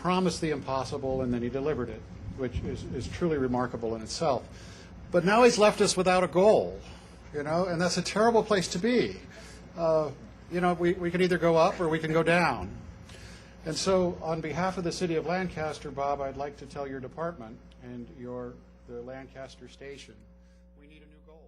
promised the impossible and then he delivered it, which is truly remarkable in itself. But now he's left us without a goal, and that's a terrible place to be. We can either go up or we can go down. And so on behalf of the city of Lancaster, Bob, I'd like to tell your department and the Lancaster station, we need a new goal.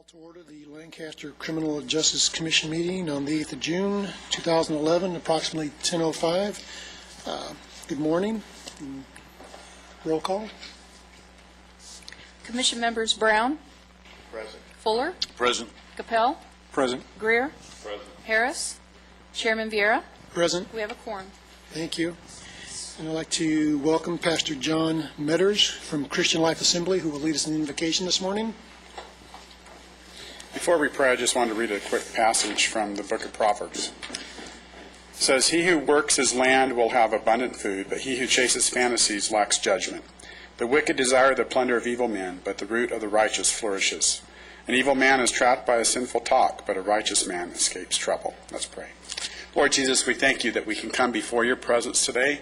Call to order the Lancaster Criminal Justice Commission meeting on the 8th of June, 2011, approximately 10:05. Good morning. Roll call. Commission members Brown. Present. Fuller. Present. Capel. Present. Greer. Present. Harris. Chairman Vieira. Present. We have a quorum. Thank you. And I'd like to welcome Pastor John Metters from Christian Life Assembly, who will lead us in the invocation this morning. Before we pray, I just wanted to read a quick passage from the book of Proverbs. It says, "He who works his land will have abundant food, but he who chases fantasies lacks judgment. The wicked desire the plunder of evil men, but the root of the righteous flourishes. An evil man is trapped by a sinful talk, but a righteous man escapes trouble." Let's pray. Lord Jesus, we thank you that we can come before your presence today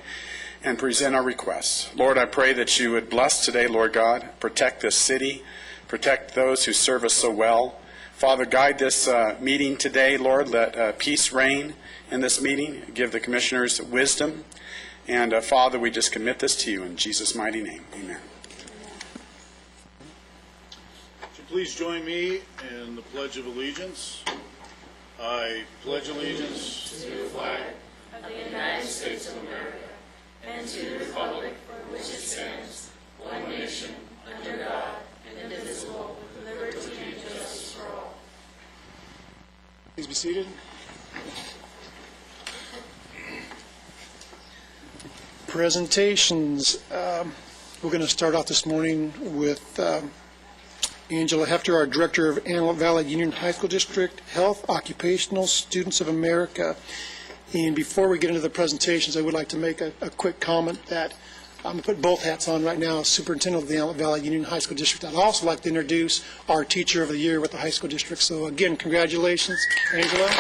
and present our requests. Lord, I pray that you would bless today, Lord God, protect this city, protect those who serve us so well. Father, guide this meeting today, Lord. Let peace reign in this meeting. Give the commissioners wisdom. And Father, we just commit this to you in Jesus' mighty name. Amen. Would you please join me in the Pledge of Allegiance? I pledge allegiance to the flag of the United States of America and to the republic for which it stands, one nation, under God, indivisible, with liberty and justice for all. Please be seated. Presentations. We're going to start off this morning with Angela Hefter, our Director of Antelope Valley Union High School District Health Occupational Students of America. And before we get into the presentations, I would like to make a quick comment that I'm going to put both hats on right now, Superintendent of the Antelope Valley Union High School District. I'd also like to introduce our Teacher of the Year with the high school district. So again, congratulations, Angela.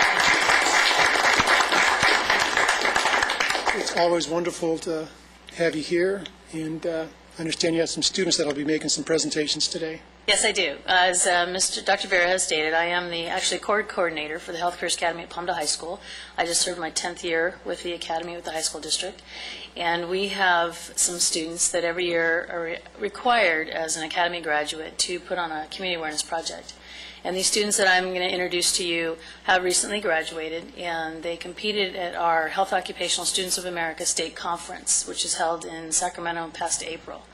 It's always wonderful to have you here, and I understand you have some students that will be making some presentations today. Yes, I do. As Dr. Vieira has stated, I am the cord coordinator for the Health Careers Academy at Palmdale High School. I just served my 10th year with the academy with the high school district. And we have some students that every year are required as an academy graduate to put on a community awareness project. And these students that I'm going to introduce to you have recently graduated, and they competed at our Health Occupational Students of America State Conference, which is held in Sacramento in past April.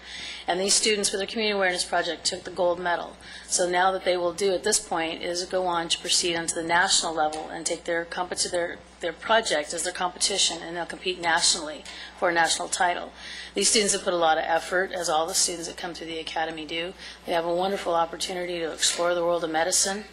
And these students, with their community awareness project, took the gold medal. So now that they will do at this point is go on to proceed onto the national level and take their project as their competition, and they'll compete nationally for a national title. These students have put a lot of effort, as all the students that come through the academy do. They have a wonderful opportunity to explore the world of medicine,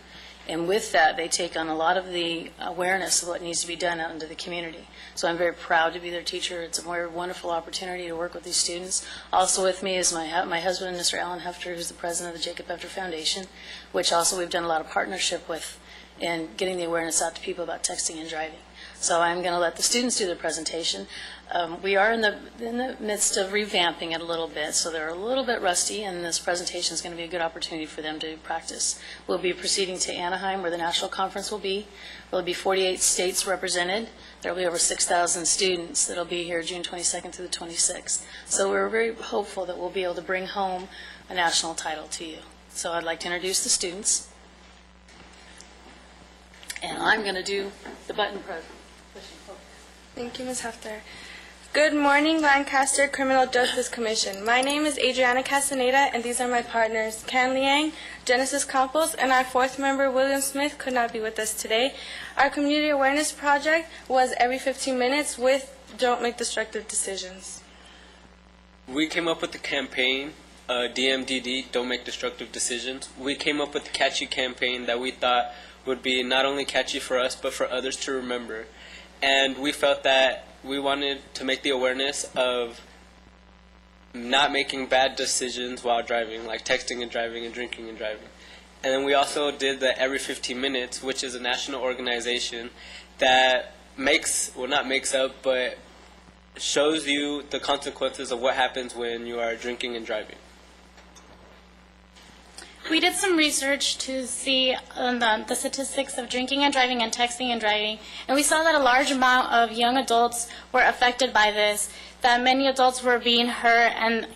and with that they take on a lot of the awareness of what needs to be done out into the community. So I'm very proud to be their teacher. It's a very wonderful opportunity to work with these students. Also with me is my husband, Mr. Alan Hefter, who's the president of the Jacob Hefter Foundation, which also we've done a lot of partnership with in getting the awareness out to people about texting and driving. So I'm going to let the students do their presentation. We are in the midst of revamping it a little bit, so they're a little bit rusty, and this presentation is going to be a good opportunity for them to practice. We'll be proceeding to Anaheim, where the national conference will be. There'll be 48 states represented. There will be over 6,000 students that will be here June 22nd through the 26th. So we're very hopeful that we'll be able to bring home a national title to you. So I'd like to introduce the students. And I'm going to do the button pushing. Thank you, Ms. Hefter. Good morning, Lancaster Criminal Justice Commission. My name is Adriana Castaneda, and these are my partners, Ken Liang, Genesis Campos, and our fourth member, William Smith, could not be with us today. Our community awareness project was every 15 minutes with Don't Make Destructive Decisions. We came up with the campaign, DMDD, Don't Make Destructive Decisions. We came up with the catchy campaign that we thought would be not only catchy for us, but for others to remember. And we felt that we wanted to make the awareness of not making bad decisions while driving, like texting and driving and drinking and driving. And then we also did the Every 15 Minutes, which is a national organization that shows you the consequences of what happens when you are drinking and driving. We did some research to see the statistics of drinking and driving and texting and driving, and we saw that a large amount of young adults were affected by this, that many adults were being hurt and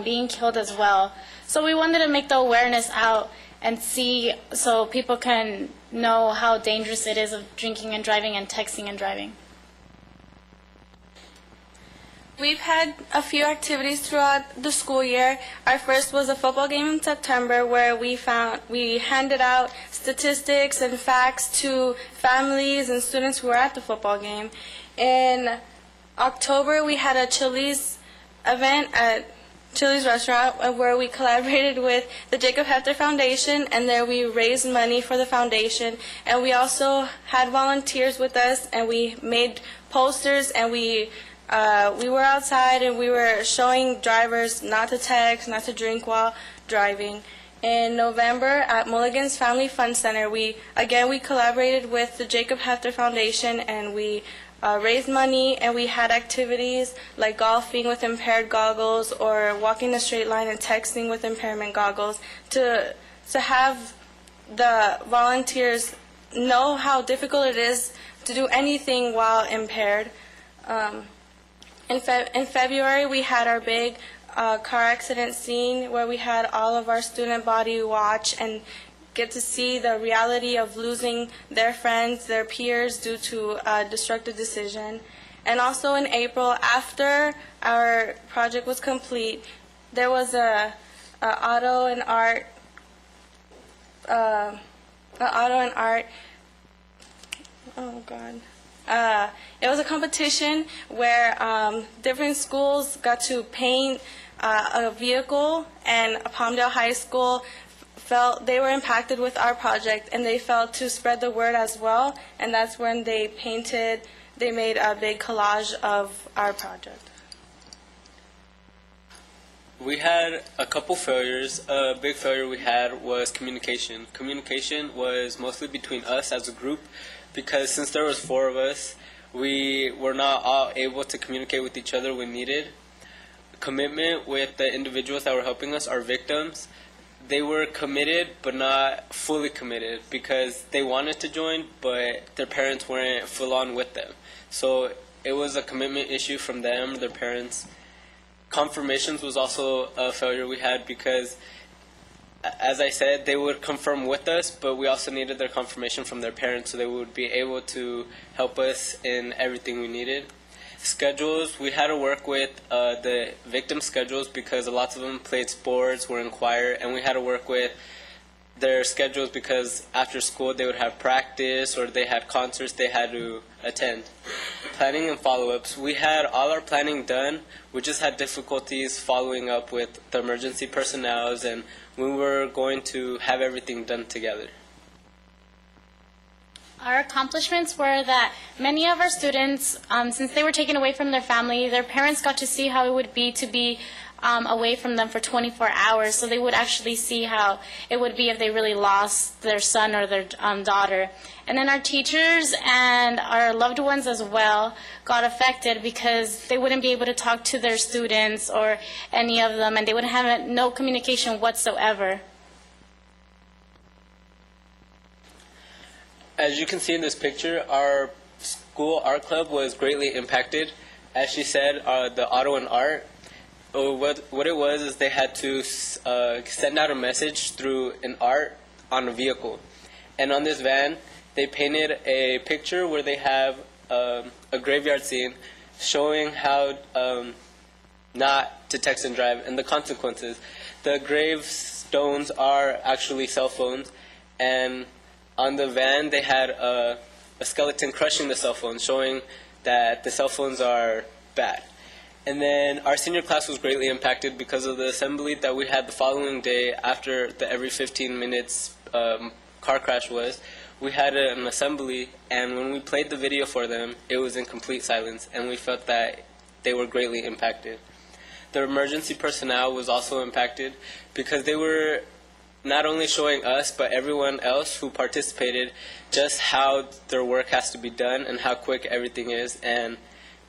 being killed as well. So we wanted to make the awareness out and see, so people can know how dangerous it is of drinking and driving and texting and driving. We've had a few activities throughout the school year. Our first was a football game in September where we handed out statistics and facts to families and students who were at the football game. In October, we had a Chili's event at Chili's restaurant where we collaborated with the Jacob Hefter Foundation, and there we raised money for the foundation. And we also had volunteers with us, and we made posters, and we were outside and we were showing drivers not to text, not to drink while driving. In November at Mulligan's Family Fun Center, we collaborated with the Jacob Hefter Foundation, and we raised money, and we had activities like golfing with impaired goggles or walking a straight line and texting with impairment goggles to have the volunteers know how difficult it is to do anything while impaired. In February, we had our big car accident scene where we had all of our student body watch and get to see the reality of losing their friends, their peers, due to a destructive decision. And also in April, after our project was complete, there was a auto and art. Oh God. It was a competition where different schools got to paint a vehicle, and Palmdale High School felt they were impacted with our project, and they felt to spread the word as well, and that's when they made a big collage of our project. We had a couple failures. A big failure we had was communication. Communication was mostly between us as a group, because since there was 4 of us, we were not all able to communicate with each other when needed. Commitment with the individuals that were helping us, our victims, they were committed but not fully committed because they wanted to join, but their parents weren't full on with them. So it was a commitment issue from them, their parents. Confirmations was also a failure we had because, as I said, they would confirm with us, but we also needed their confirmation from their parents so they would be able to help us in everything we needed. Schedules, we had to work with the victim schedules because lots of them played sports, were in choir, and we had to work with their schedules because after school they would have practice or they had concerts they had to attend. Planning and follow-ups, we had all our planning done, we just had difficulties following up with the emergency personnel and we were going to have everything done together. Our accomplishments were that many of our students, since they were taken away from their family, their parents got to see how it would be to be away from them for 24 hours, so they would actually see how it would be if they really lost their son or their daughter. And then our teachers and our loved ones as well got affected because they wouldn't be able to talk to their students or any of them, and they would have no communication whatsoever. As you can see in this picture, our school art club was greatly impacted. As she said, the auto and art, what it was is they had to send out a message through an art on a vehicle. And on this van, they painted a picture where they have a graveyard scene showing how not to text and drive and the consequences. The gravestones are actually cell phones, and on the van, they had a skeleton crushing the cell phone, showing that the cell phones are bad. And then our senior class was greatly impacted because of the assembly that we had the following day after the every 15 minutes car crash was. We had an assembly, and when we played the video for them, it was in complete silence, and we felt that they were greatly impacted. The emergency personnel was also impacted because they were not only showing us, but everyone else who participated, just how their work has to be done and how quick everything is, and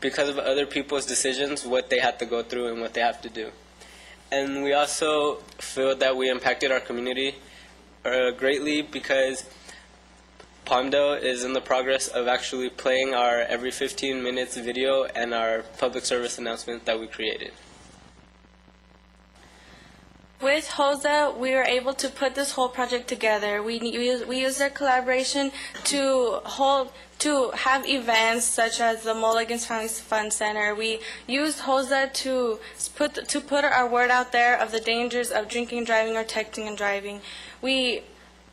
because of other people's decisions, what they have to go through and what they have to do. And we also feel that we impacted our community greatly because Palmdale is in the progress of actually playing our every 15 minutes video and our public service announcement that we created. With HOSA, we were able to put this whole project together. We used their collaboration to have events such as the Mulligan's Family Fun Center. We used HOSA to put our word out there of the dangers of drinking and driving or texting and driving.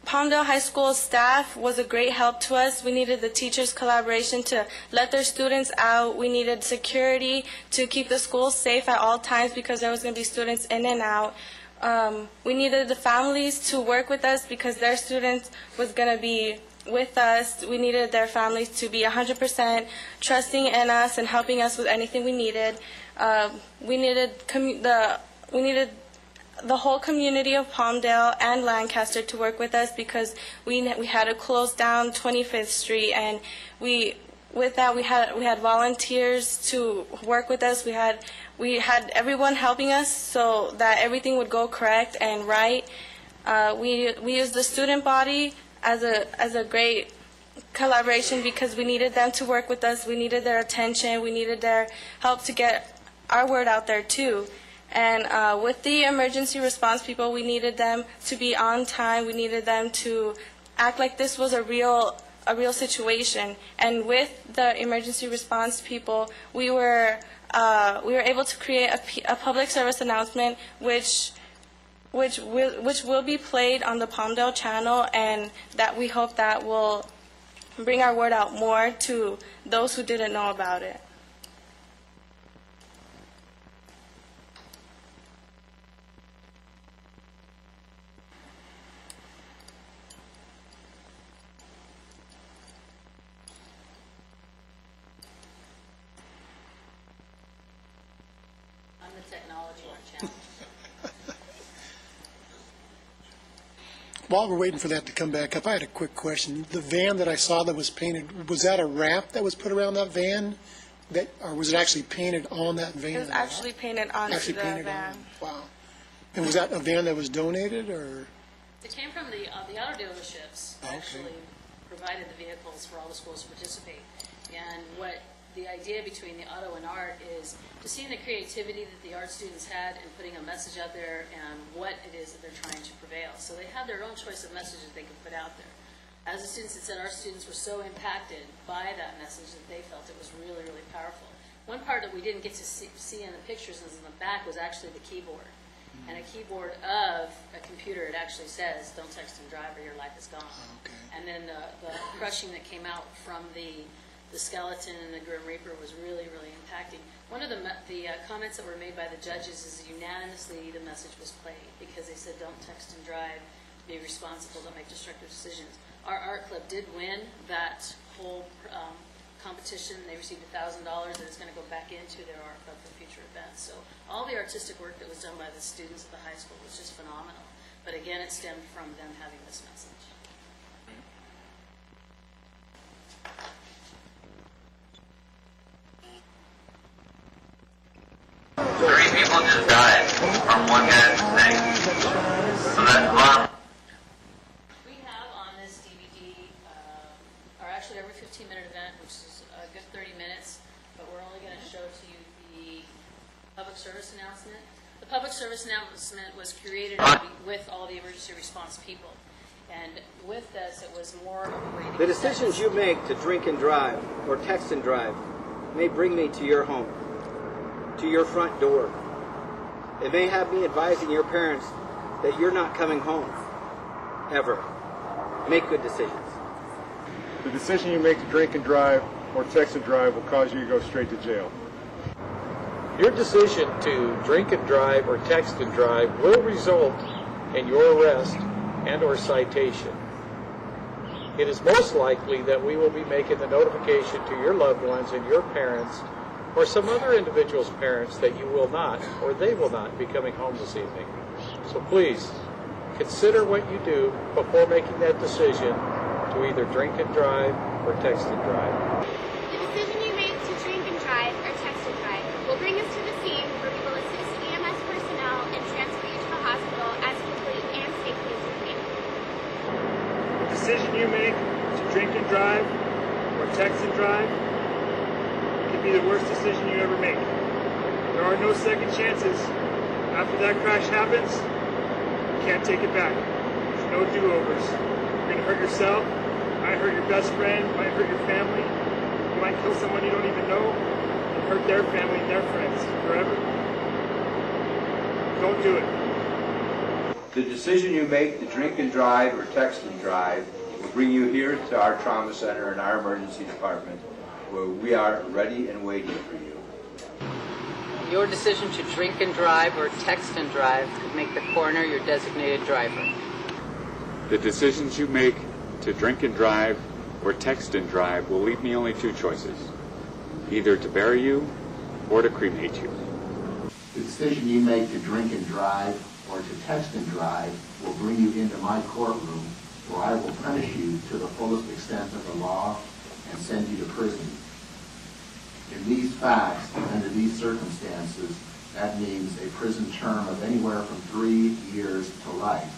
Palmdale High School staff was a great help to us. We needed the teachers' collaboration to let their students out. We needed security to keep the school safe at all times because there was going to be students in and out. We needed the families to work with us because their students was going to be with us. We needed their families to be 100% trusting in us and helping us with anything we needed. We needed the whole community of Palmdale and Lancaster to work with us because we had to close down 25th Street, and we had volunteers to work with us. We had everyone helping us so that everything would go correct and right. We used the student body as a great collaboration because we needed them to work with us. We needed their attention. We needed their help to get our word out there too. And with the emergency response people, we needed them to be on time. We needed them to act like this was a real situation. And with the emergency response people, we were able to create a public service announcement, which will be played on the Palmdale channel, and that we hope that will bring our word out more to those who didn't know about it. I'm the technology challenge. While we're waiting for that to come back up, I had a quick question. The van that I saw that was painted, was that a wrap that was put around that van? Or was it actually painted on that van? It was actually painted onto the van. Wow. And was that a van that was donated, or? It came from the auto dealerships, Okay. actually provided the vehicles for all the schools to participate. And what the idea between the auto and art is to see the creativity that the art students had in putting a message out there and what it is that they're trying to prevail. So they have their own choice of messages they can put out there. As the students had said, our students were so impacted by that message that they felt it was really, really powerful. One part that we didn't get to see in the pictures is in the back was actually the keyboard. And a keyboard of a computer, it actually says, "Don't text and drive or your life is gone." Okay. And then the crushing that came out from the skeleton and the Grim Reaper was really, really impacting. One of the comments that were made by the judges is unanimously the message was played because they said, "Don't text and drive, be responsible, don't make destructive decisions." Our art club did win that whole competition. They received $1,000 that is going to go back into their art club for future events. So all the artistic work that was done by the students at the high school was just phenomenal. But again, it stemmed from them having this message. Three people just died from one guy's mistake. So that's alarming. We have on this DVD, or actually every 15-minute event, which is a good 30 minutes, but we're only going to show to you the public service announcement. The public service announcement was created with all the emergency response people. And with this, it was more of a way to The decisions you make to drink and drive or text and drive may bring me to your home, to your front door. It may have me advising your parents that you're not coming home, ever. Make good decisions. The decision you make to drink and drive or text and drive will cause you to go straight to jail. Your decision to drink and drive or text and drive will result in your arrest and or citation. It is most likely that we will be making the notification to your loved ones and your parents or some other individual's parents that you will not or they will not be coming home this evening. So please, consider what you do before making that decision to either drink and drive or text and drive. The decision you make to drink and drive or text and drive will bring us to the scene where we will assist EMS personnel and transfer you to the hospital as quickly and safely as we can. The decision you make to drink and drive or text and drive could be the worst decision you ever make. There are no second chances. After that crash happens, You can't take it back. There's no do-overs. You're going to hurt yourself. You might hurt your best friend. You might hurt your family. You might kill someone you don't even know and hurt their family and their friends forever. Don't do it. The decision you make to drink and drive or text and drive will bring you here to our trauma center and our emergency department, where we are ready and waiting for you. Your decision to drink and drive or text and drive could make the coroner your designated driver. The decisions you make to drink and drive or text and drive will leave me only two choices: either to bury you or to cremate you. The decision you make to drink and drive or to text and drive will bring you into my courtroom, where I will punish you to the fullest extent of the law and send you to prison. In these facts and under these circumstances, that means a prison term of anywhere from 3 years to life.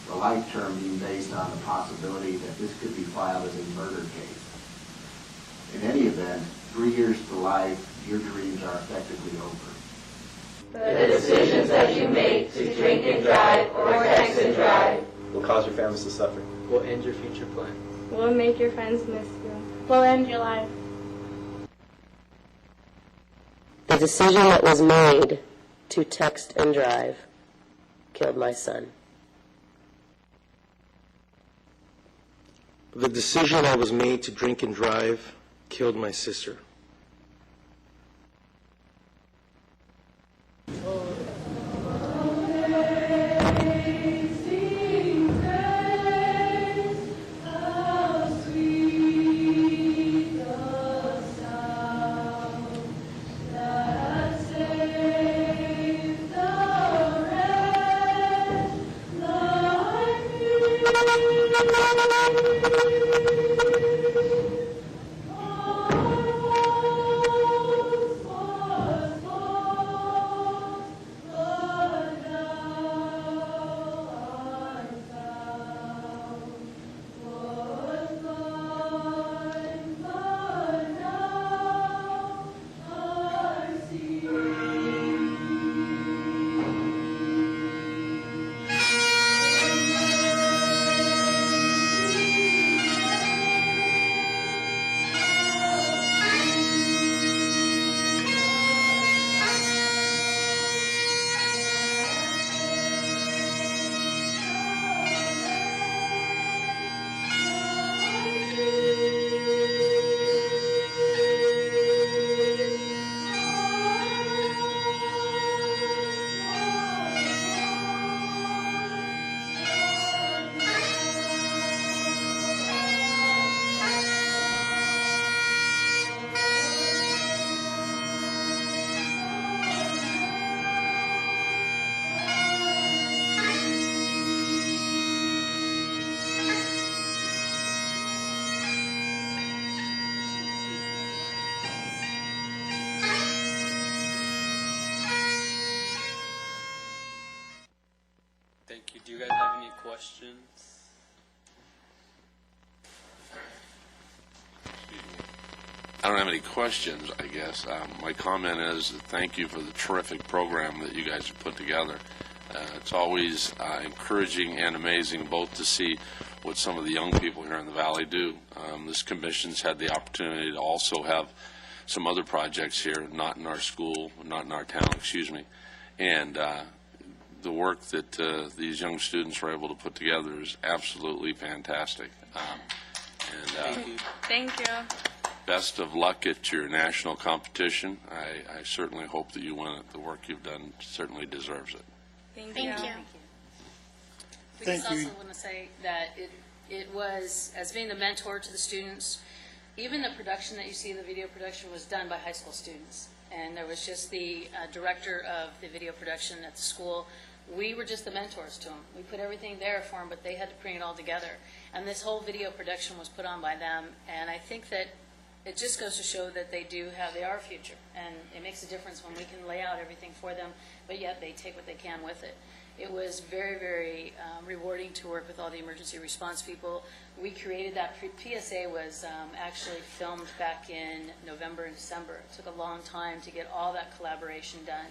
The life term being based on the possibility that this could be filed as a murder case. In any event, 3 years to life, your dreams are effectively over. The decisions that you make to drink and drive or text and drive will cause your families to suffer. Will end your future plans. Will make your friends miss you. Will end your life. The decision that was made to text and drive killed my son. The decision that was made to drink and drive killed my sister. Thank you. Do you guys have any questions? I don't have any questions, I guess. My comment is thank you for the terrific program that you guys have put together. It's always encouraging and amazing both to see what some of the young people here in the Valley do. This commission's had the opportunity to also have some other projects here, not in our school, not in our town, excuse me. And the work that these young students were able to put together is absolutely fantastic. Thank you. Best of luck at your national competition. I certainly hope that you win it. The work you've done certainly deserves it. Thank you. We Thank just you. also want to say that it was, as being the mentor to the students, even the production that you see, the video production, was done by high school students. And there was just the director of the video production at the school. We were just the mentors to them. We put everything there for them, but they had to bring it all together. And this whole video production was put on by them. And I think that it just goes to show that they are a future. And it makes a difference when we can lay out everything for them, but yet they take what they can with it. It was very, very rewarding to work with all the emergency response people. We created that. PSA was actually filmed back in November and December. It took a long time to get all that collaboration done.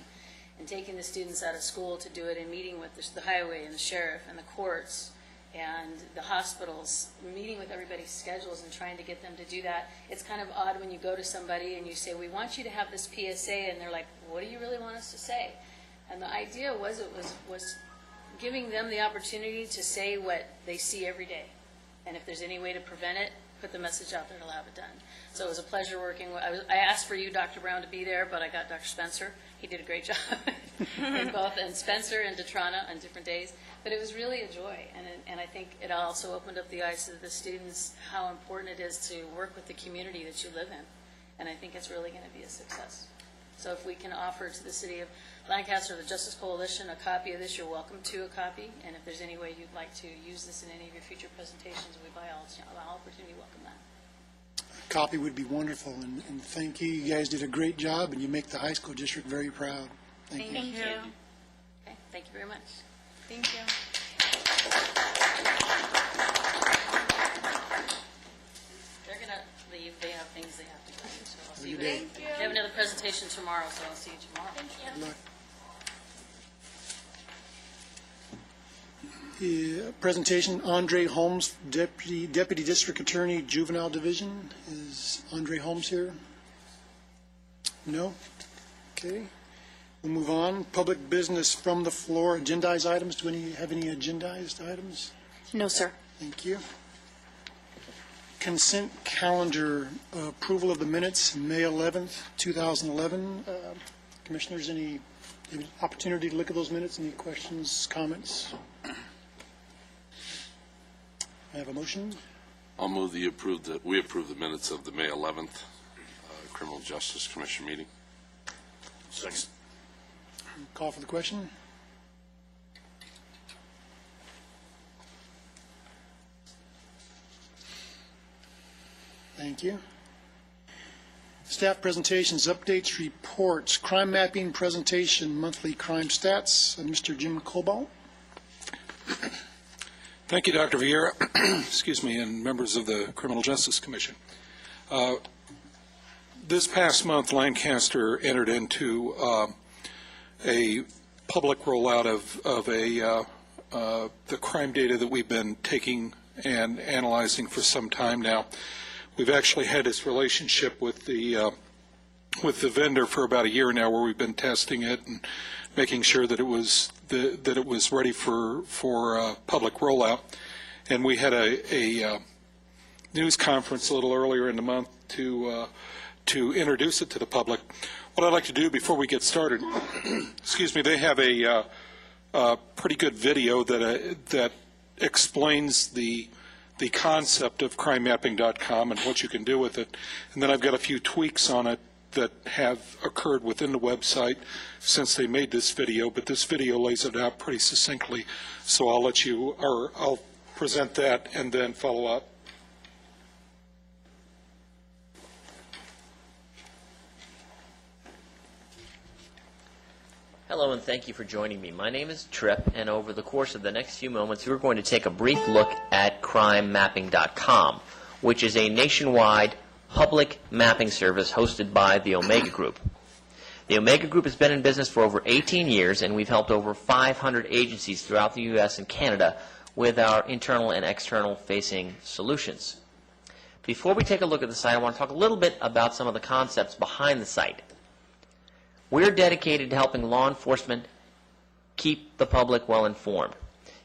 and taking the students out of school to do it and meeting with the highway and the sheriff and the courts and the hospitals, meeting with everybody's schedules and trying to get them to do that. It's kind of odd when you go to somebody and you say, we want you to have this PSA, and they're like, what do you really want us to say? And the idea was was giving them the opportunity to say what they see every day. And if there's any way to prevent it, put the message out there to have it done. So it was a pleasure working. I asked for you, Dr. Brown, to be there, but I got Dr. Spencer. He did a great job in both, and Spencer and Detrana on different days. But it was really a joy, and I think it also opened up the eyes of the students how important it is to work with the community that you live in. And I think it's really going to be a success. So if we can offer to the City of Lancaster, the Justice Coalition, a copy of this, you're welcome to a copy. And if there's any way you'd like to use this in any of your future presentations, we by all opportunity welcome that. A copy would be wonderful, and thank you. You guys did a great job, and you make the high school district very proud. Thank you. Thank you. Okay, thank you very much. Thank you. They're going to leave. They have things they have to do. So I'll see you. Thank you. They have another presentation tomorrow, so I'll see you tomorrow. Thank you. Good luck. Presentation, Andre Holmes, Deputy District Attorney, Juvenile Division. Is Andre Holmes here? No? Okay. We'll move on. Public business from the floor. Agendized items. Do we have any agendized items? No, sir. Thank you. Consent calendar, approval of the minutes, May 11th, 2011. Commissioners, any opportunity to look at those minutes? Any questions, comments? I have a motion. I'll move we approve the minutes of the May 11th Criminal Justice Commission meeting. Second. Call for the question. Thank you. Staff presentations, updates, reports, crime mapping presentation, monthly crime stats. Mr. Jim Cobalt. Thank you, Dr. Vieira, excuse me, and members of the Criminal Justice Commission. This past month, Lancaster entered into a public rollout of the crime data that we've been taking and analyzing for some time now. We've actually had this relationship with the vendor for about a year now, where we've been testing it and making sure that it was ready for public rollout. And we had a news conference a little earlier in the month to introduce it to the public. What I'd like to do before we get started, excuse me, they have a pretty good video that explains the concept of crimemapping.com and what you can do with it. And then I've got a few tweaks on it that have occurred within the website since they made this video, but this video lays it out pretty succinctly, so I'll present that and then follow up. Hello, and thank you for joining me. My name is Tripp, and over the course of the next few moments, we're going to take a brief look at crimemapping.com, which is a nationwide public mapping service hosted by the Omega Group. The Omega Group has been in business for over 18 years, and we've helped over 500 agencies throughout the U.S. and Canada with our internal and external facing solutions. Before we take a look at the site, I want to talk a little bit about some of the concepts behind the site. We're dedicated to helping law enforcement keep the public well informed.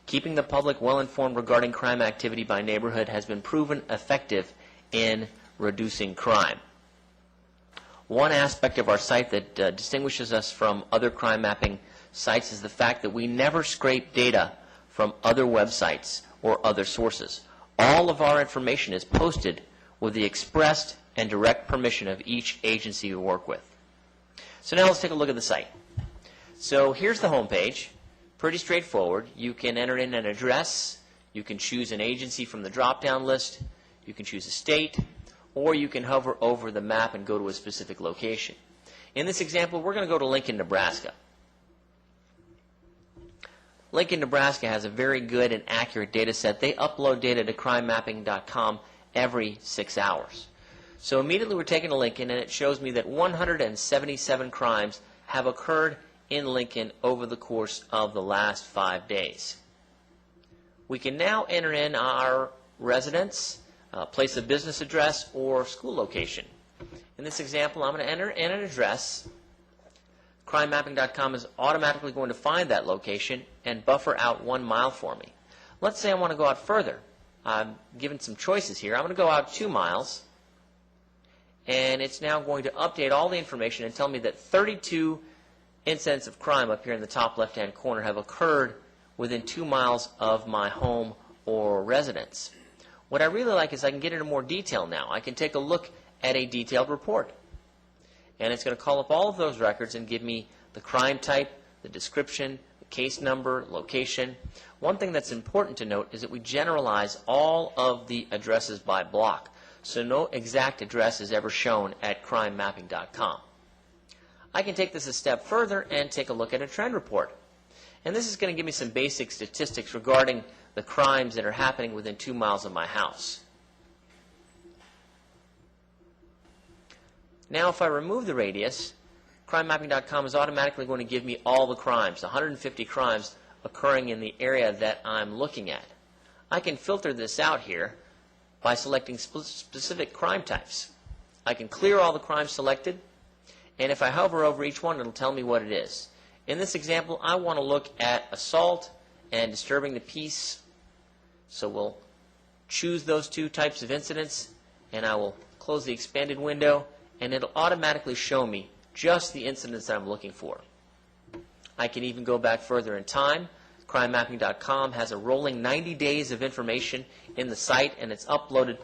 Keeping the public well informed regarding crime activity by neighborhood has been proven effective in reducing crime. One aspect of our site that distinguishes us from other crime mapping sites is the fact that we never scrape data from other websites or other sources. All of our information is posted with the expressed and direct permission of each agency we work with. So now let's take a look at the site. So here's the home page. Pretty straightforward. You can enter in an address, you can choose an agency from the drop-down list, you can choose a state, or you can hover over the map and go to a specific location. In this example, we're going to go to Lincoln, Nebraska. Lincoln, Nebraska has a very good and accurate data set. They upload data to crimemapping.com every 6 hours. So immediately we're taken to Lincoln, and it shows me that 177 crimes have occurred in Lincoln over the course of the last 5 days. We can now enter in our residence, place of business address, or school location. In this example, I'm going to enter in an address. CrimeMapping.com is automatically going to find that location and buffer out 1 mile for me. Let's say I want to go out further. I'm given some choices here. I'm going to go out 2 miles, and it's now going to update all the information and tell me that 32 incidents of crime up here in the top left-hand corner have occurred within 2 miles of my home or residence. What I really like is I can get into more detail now. I can take a look at a detailed report. And it's going to call up all of those records and give me the crime type, the description, the case number, location. One thing that's important to note is that we generalize all of the addresses by block, so no exact address is ever shown at crimemapping.com. I can take this a step further and take a look at a trend report. And this is going to give me some basic statistics regarding the crimes that are happening within 2 miles of my house. Now, if I remove the radius, CrimeMapping.com is automatically going to give me all the crimes, 150 crimes occurring in the area that I'm looking at. I can filter this out here by selecting specific crime types. I can clear all the crimes selected, and if I hover over each one, it'll tell me what it is. In this example, I want to look at assault and disturbing the peace, so we'll choose those 2 types of incidents, and I will close the expanded window, and it'll automatically show me just the incidents that I'm looking for. I can even go back further in time. CrimeMapping.com has a rolling 90 days of information in the site, and it's uploaded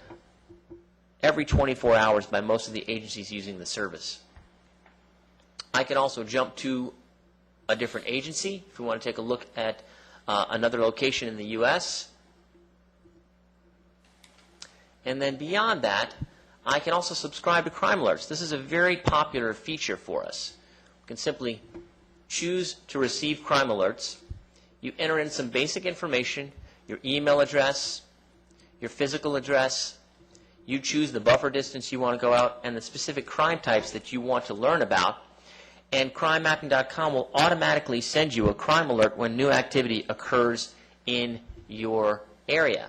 every 24 hours by most of the agencies using the service. I can also jump to a different agency if we want to take a look at another location in the U.S. And then beyond that, I can also subscribe to crime alerts. This is a very popular feature for us. You can simply choose to receive crime alerts. You enter in some basic information, your email address, your physical address. You choose the buffer distance you want to go out and the specific crime types that you want to learn about. And CrimeMapping.com will automatically send you a crime alert when new activity occurs in your area.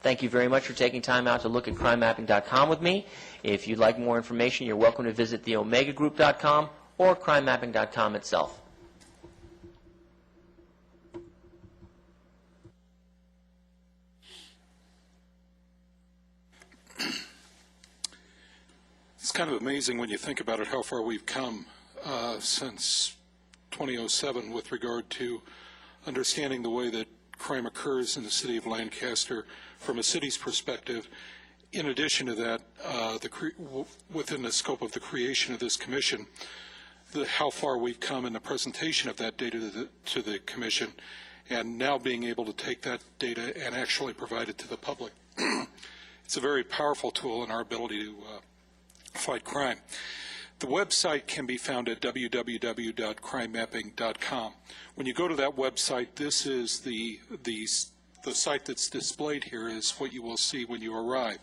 Thank you very much for taking time out to look at CrimeMapping.com with me. If you'd like more information, you're welcome to visit theomegagroup.com or CrimeMapping.com itself. It's kind of amazing when you think about it how far we've come since 2007 with regard to understanding the way that crime occurs in the city of Lancaster from a city's perspective. In addition to that, within the scope of the creation of this commission, how far we've come in the presentation of that data to the commission, and now being able to take that data and actually provide it to the public. It's a very powerful tool in our ability to fight crime. The website can be found at www.crimemapping.com. When you go to that website, this is the site that's displayed here is what you will see when you arrive.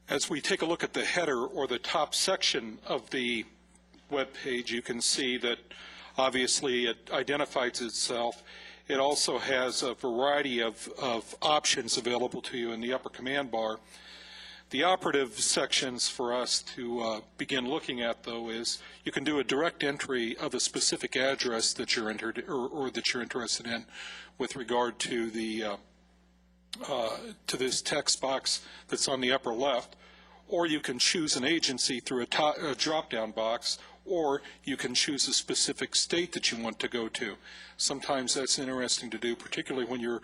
As we take a look at the header or the top section of the web page, you can see that obviously it identifies itself. It also has a variety of options available to you in the upper command bar. The operative sections for us to begin looking at, though, is you can do a direct entry of a specific address that you're entered or that you're interested in with regard to the to this text box that's on the upper left, or you can choose an agency through a drop-down box, or you can choose a specific state that you want to go to. Sometimes that's interesting to do, particularly when you're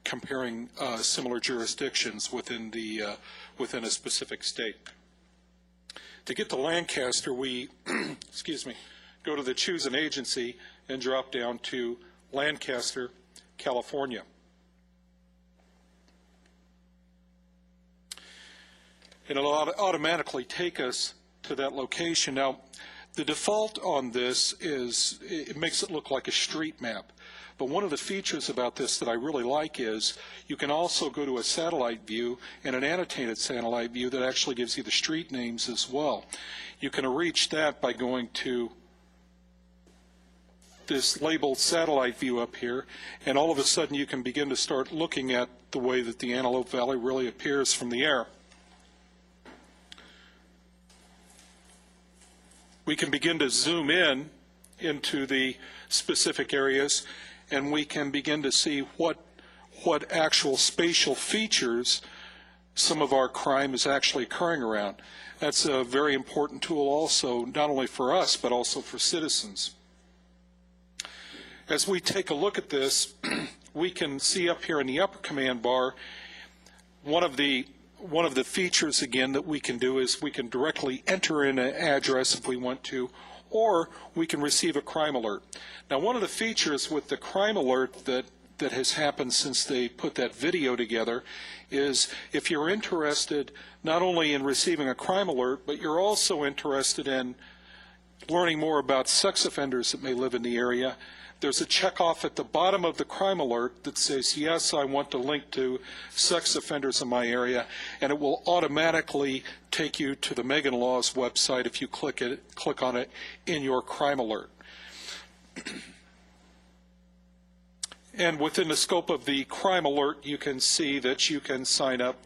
comparing similar jurisdictions within within a specific state. To get to Lancaster, we excuse me, go to the choose an agency and drop down to Lancaster, California. And it'll automatically take us to that location. Now, the default on this is it makes it look like a street map. But one of the features about this that I really like is you can also go to a satellite view and an annotated satellite view that actually gives you the street names as well. You can reach that by going to this labeled satellite view up here, and all of a sudden you can begin to start looking at the way that the Antelope Valley really appears from the air. We can begin to zoom in into the specific areas, and we can begin to see what actual spatial features some of our crime is actually occurring around. That's a very important tool also, not only for us, but also for citizens. As we take a look at this, we can see up here in the upper command bar, one of the features again that we can do is we can directly enter in an address if we want to, or we can receive a crime alert. Now, one of the features with the crime alert that has happened since they put that video together is if you're interested not only in receiving a crime alert, but you're also interested in learning more about sex offenders that may live in the area, there's a checkoff at the bottom of the crime alert that says, yes, I want to link to sex offenders in my area, and it will automatically take you to the Megan Laws website if you click on it in your crime alert. And within the scope of the crime alert, you can see that you can sign up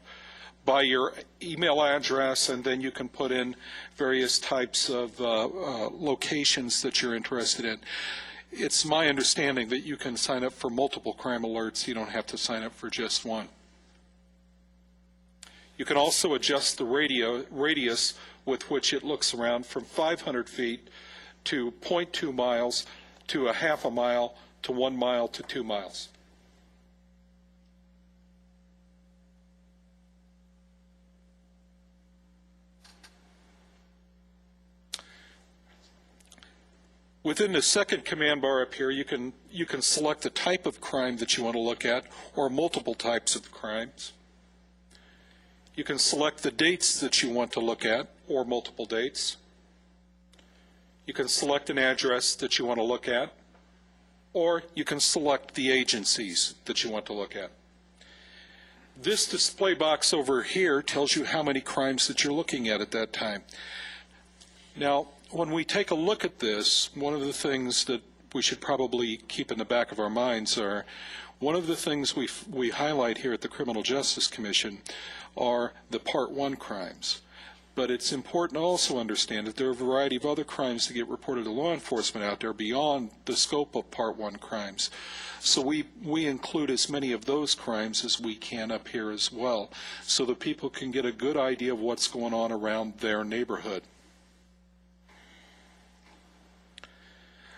by your email address, and then you can put in various types of locations that you're interested in. It's my understanding that you can sign up for multiple crime alerts. You don't have to sign up for just one. You can also adjust the radius with which it looks around from 500 feet to 0.2 miles to a half a mile to 1 mile to 2 miles. Within the second command bar up here, you can select the type of crime that you want to look at, or multiple types of crimes. You can select the dates that you want to look at, or multiple dates. You can select an address that you want to look at, or you can select the agencies that you want to look at. This display box over here tells you how many crimes that you're looking at that time. Now, when we take a look at this, one of the things that we should probably keep in the back of our minds are, one of the things we highlight here at the Criminal Justice Commission are the Part 1 crimes. But it's important to also understand that there are a variety of other crimes that get reported to law enforcement out there beyond the scope of Part 1 crimes. So we include as many of those crimes as we can up here as well, so that people can get a good idea of what's going on around their neighborhood.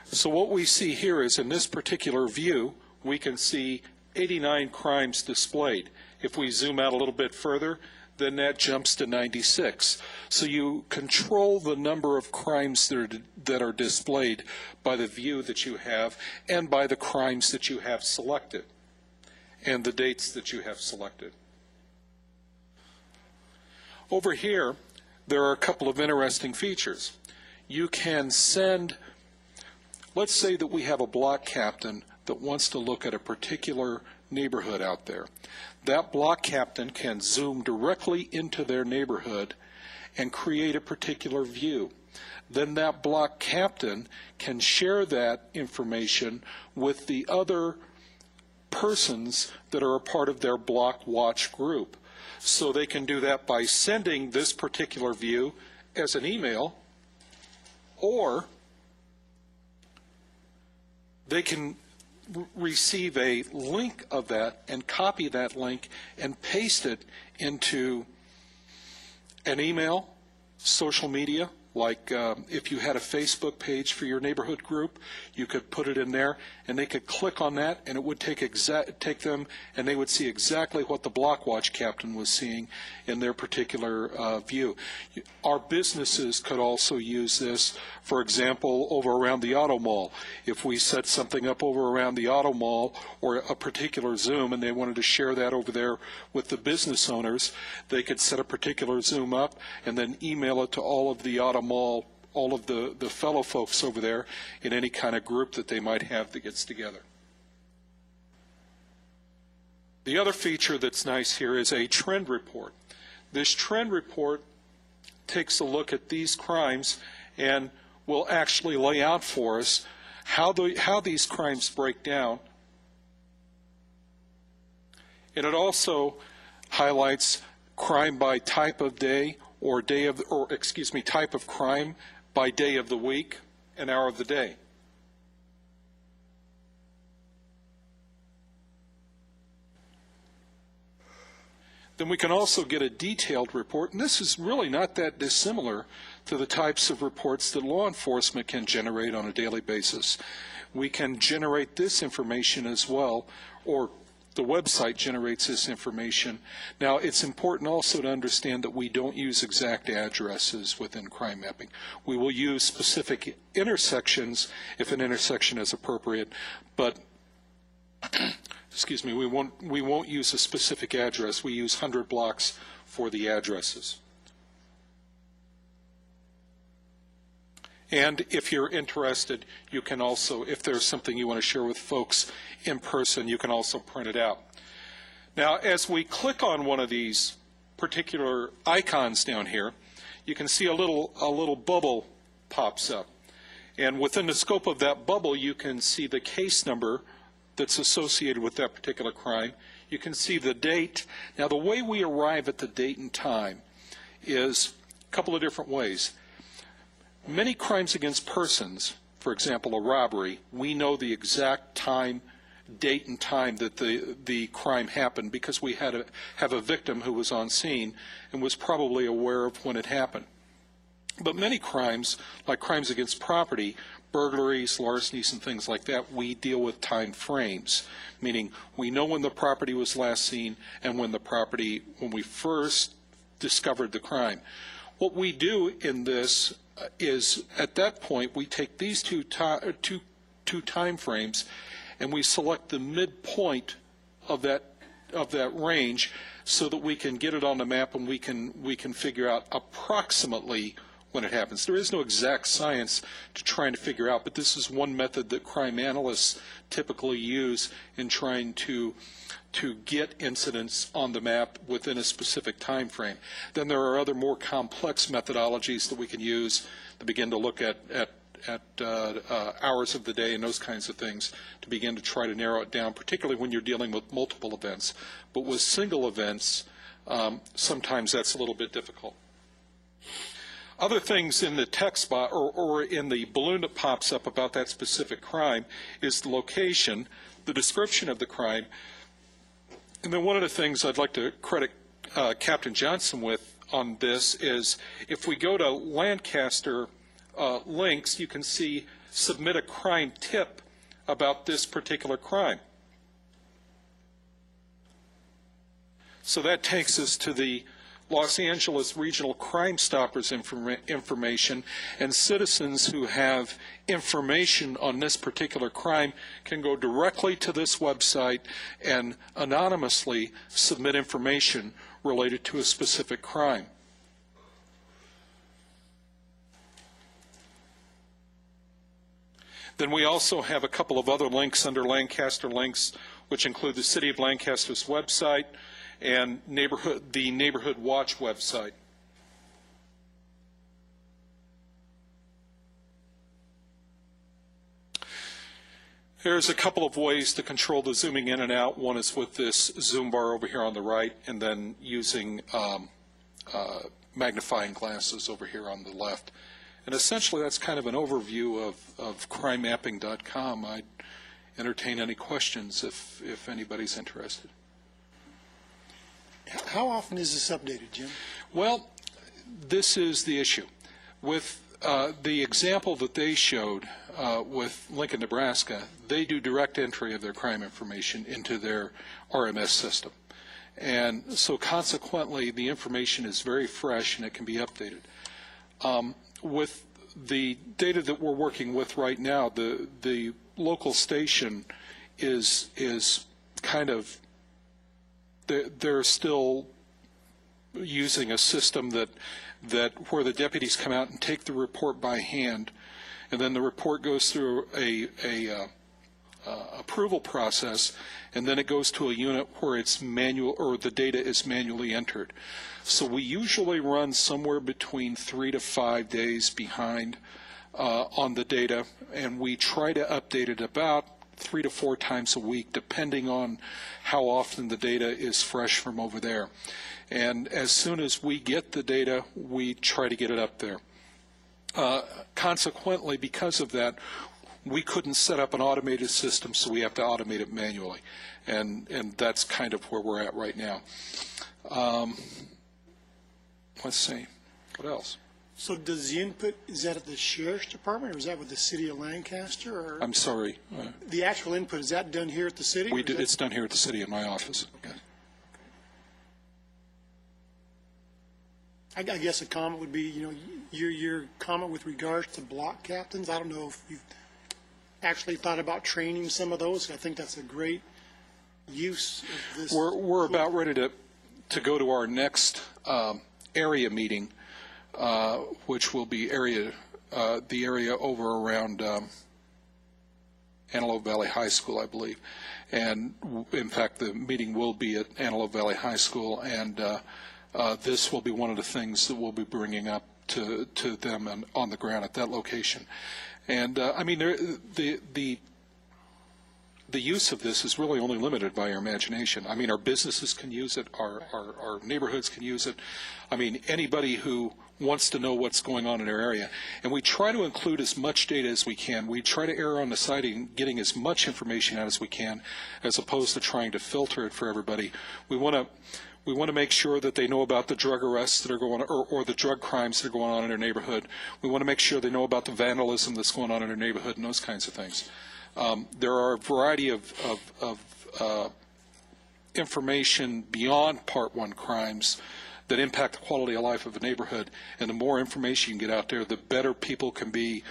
So what we see here is in this particular view, we can see 89 crimes displayed. If we zoom out a little bit further, then that jumps to 96. So you control the number of crimes that are displayed by the view that you have and by the crimes that you have selected and the dates that you have selected. Over here, there are a couple of interesting features. You can send, let's say that we have a block captain that wants to look at a particular neighborhood out there. That block captain can zoom directly into their neighborhood and create a particular view. Then that block captain can share that information with the other persons that are a part of their block watch group. So they can do that by sending this particular view as an email, or they can receive a link of that and copy that link and paste it into an email, social media, like if you had a Facebook page for your neighborhood group, you could put it in there and they could click on that and it would take them and they would see exactly what the block watch captain was seeing in their particular view. Our businesses could also use this, for example, over around the auto mall. If we set something up over around the auto mall or a particular Zoom and they wanted to share that over there with the business owners, they could set a particular Zoom up and then email it to all of the auto mall, all of the fellow folks over there in any kind of group that they might have that gets together. The other feature that's nice here is a trend report. This trend report takes a look at these crimes and will actually lay out for us how these crimes break down. And it also highlights crime by type of day type of crime by day of the week and hour of the day. Then we can also get a detailed report, and this is really not that dissimilar to the types of reports that law enforcement can generate on a daily basis. We can generate this information as well, or the website generates this information. Now, it's important also to understand that we don't use exact addresses within crime mapping. We will use specific intersections if an intersection is appropriate, but excuse me, we won't use a specific address. We use 100 blocks for the addresses. And if you're interested, you can also, if there's something you want to share with folks in person, you can also print it out. Now, as we click on one of these particular icons down here, you can see a little bubble pops up. And within the scope of that bubble, you can see the case number that's associated with that particular crime. You can see the date. Now, the way we arrive at the date and time is a couple of different ways. Many crimes against persons, for example, a robbery, we know the exact time, date and time that the crime happened because we have a victim who was on scene and was probably aware of when it happened. But many crimes, like crimes against property, burglaries, larcenies, and things like that, we deal with time frames, meaning we know when the property was last seen and when we first discovered the crime. What we do in this is, at that point, we take these two time frames and we select the midpoint of that range so that we can get it on the map and we can figure out approximately when it happens. There is no exact science to trying to figure out, but this is one method that crime analysts typically use in trying to get incidents on the map within a specific time frame. Then there are other more complex methodologies that we can use to begin to look at hours of the day and those kinds of things to begin to try to narrow it down, particularly when you're dealing with multiple events. But with single events, sometimes that's a little bit difficult. Other things in the text box or in the balloon that pops up about that specific crime is the location, the description of the crime, and then one of the things I'd like to credit Captain Johnson with on this is if we go to Lancaster links, you can see submit a crime tip about this particular crime. So that takes us to the Los Angeles Regional Crime Stoppers information, and citizens who have information on this particular crime can go directly to this website and anonymously submit information related to a specific crime. Then we also have a couple of other links under Lancaster links, which include the City of Lancaster's website and the Neighborhood Watch website. There's a couple of ways to control the zooming in and out. One is with this zoom bar over here on the right, and then using magnifying glasses over here on the left. And essentially that's kind of an overview of crimemapping.com. I'd entertain any questions if anybody's interested. How often is this updated, Jim? Well, this is the issue. With the example that they showed with Lincoln, Nebraska, they do direct entry of their crime information into their RMS system. And so consequently, the information is very fresh and it can be updated. With the data that we're working with right now, the local station is kind of, they're still using a system that where the deputies come out and take the report by hand, and then the report goes through a approval process, and then it goes to a unit where it's manual, or the data is manually entered. So we usually run somewhere between 3 to 5 days behind on the data, and we try to update it about 3 to 4 times a week, depending on how often the data is fresh from over there. And as soon as we get the data, we try to get it up there. Consequently, because of that, we couldn't set up an automated system, so we have to automate it manually. And that's kind of where we're at right now. Let's see. What else? So does the input, is that at the Sheriff's Department, or is that with the City of Lancaster? Or I'm sorry. the actual input, is that done here at the city? We do, it's done here at the city in my office. Okay. I guess a comment would be, you know, your comment with regards to block captains. I don't know if you've actually thought about training some of those. I think that's a great use of this. We're about ready to go to our next area meeting, which will be the area over around Antelope Valley High School, I believe. And in fact, the meeting will be at Antelope Valley High School, and this will be one of the things that we'll be bringing up to them on the ground at that location. And I mean, the use of this is really only limited by our imagination. I mean, our businesses can use it, our neighborhoods can use it. I mean, anybody who wants to know what's going on in their area. And we try to include as much data as we can. We try to err on the side of getting as much information out as we can, as opposed to trying to filter it for everybody. We want to make sure that they know about the drug arrests that are going on, or the drug crimes that are going on in their neighborhood. We want to make sure they know about the vandalism that's going on in their neighborhood and those kinds of things. There are a variety of information beyond Part 1 crimes that impact the quality of life of a neighborhood, and the more information you can get out there, the better people can be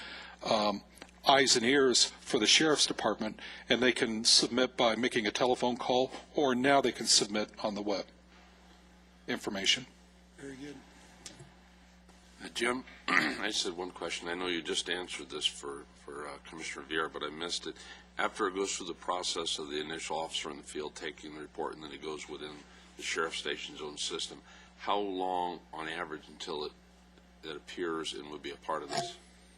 eyes and ears for the Sheriff's Department, and they can submit by making a telephone call, or now they can submit on the web information. Very good. Jim, I just had one question. I know you just answered this for Commissioner Vieira, but I missed it. After it goes through the process of the initial officer in the field taking the report, and then it goes within the sheriff station's own system, how long on average until it appears and would be a part of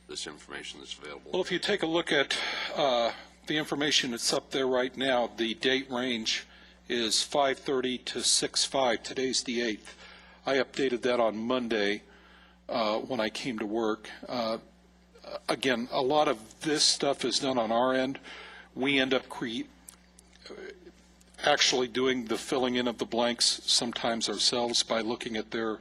this information that's available? Well, if you take a look at the information that's up there right now, the date range is 5:30 to 6/5. Today's the 8th. I updated that on Monday when I came to work. Again, a lot of this stuff is done on our end. We end up actually doing the filling in of the blanks sometimes ourselves by looking at their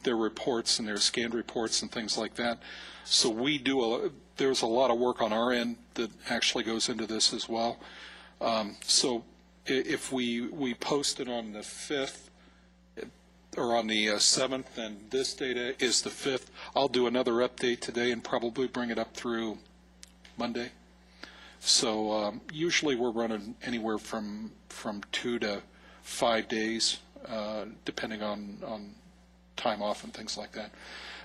reports and their scanned reports and things like that. So we do there's a lot of work on our end that actually goes into this as well. So if we post it on the 5th or on the 7th, and this data is the 5th, I'll do another update today and probably bring it up through Monday. So usually we're running anywhere from 2 to 5 days, depending on time off and things like that.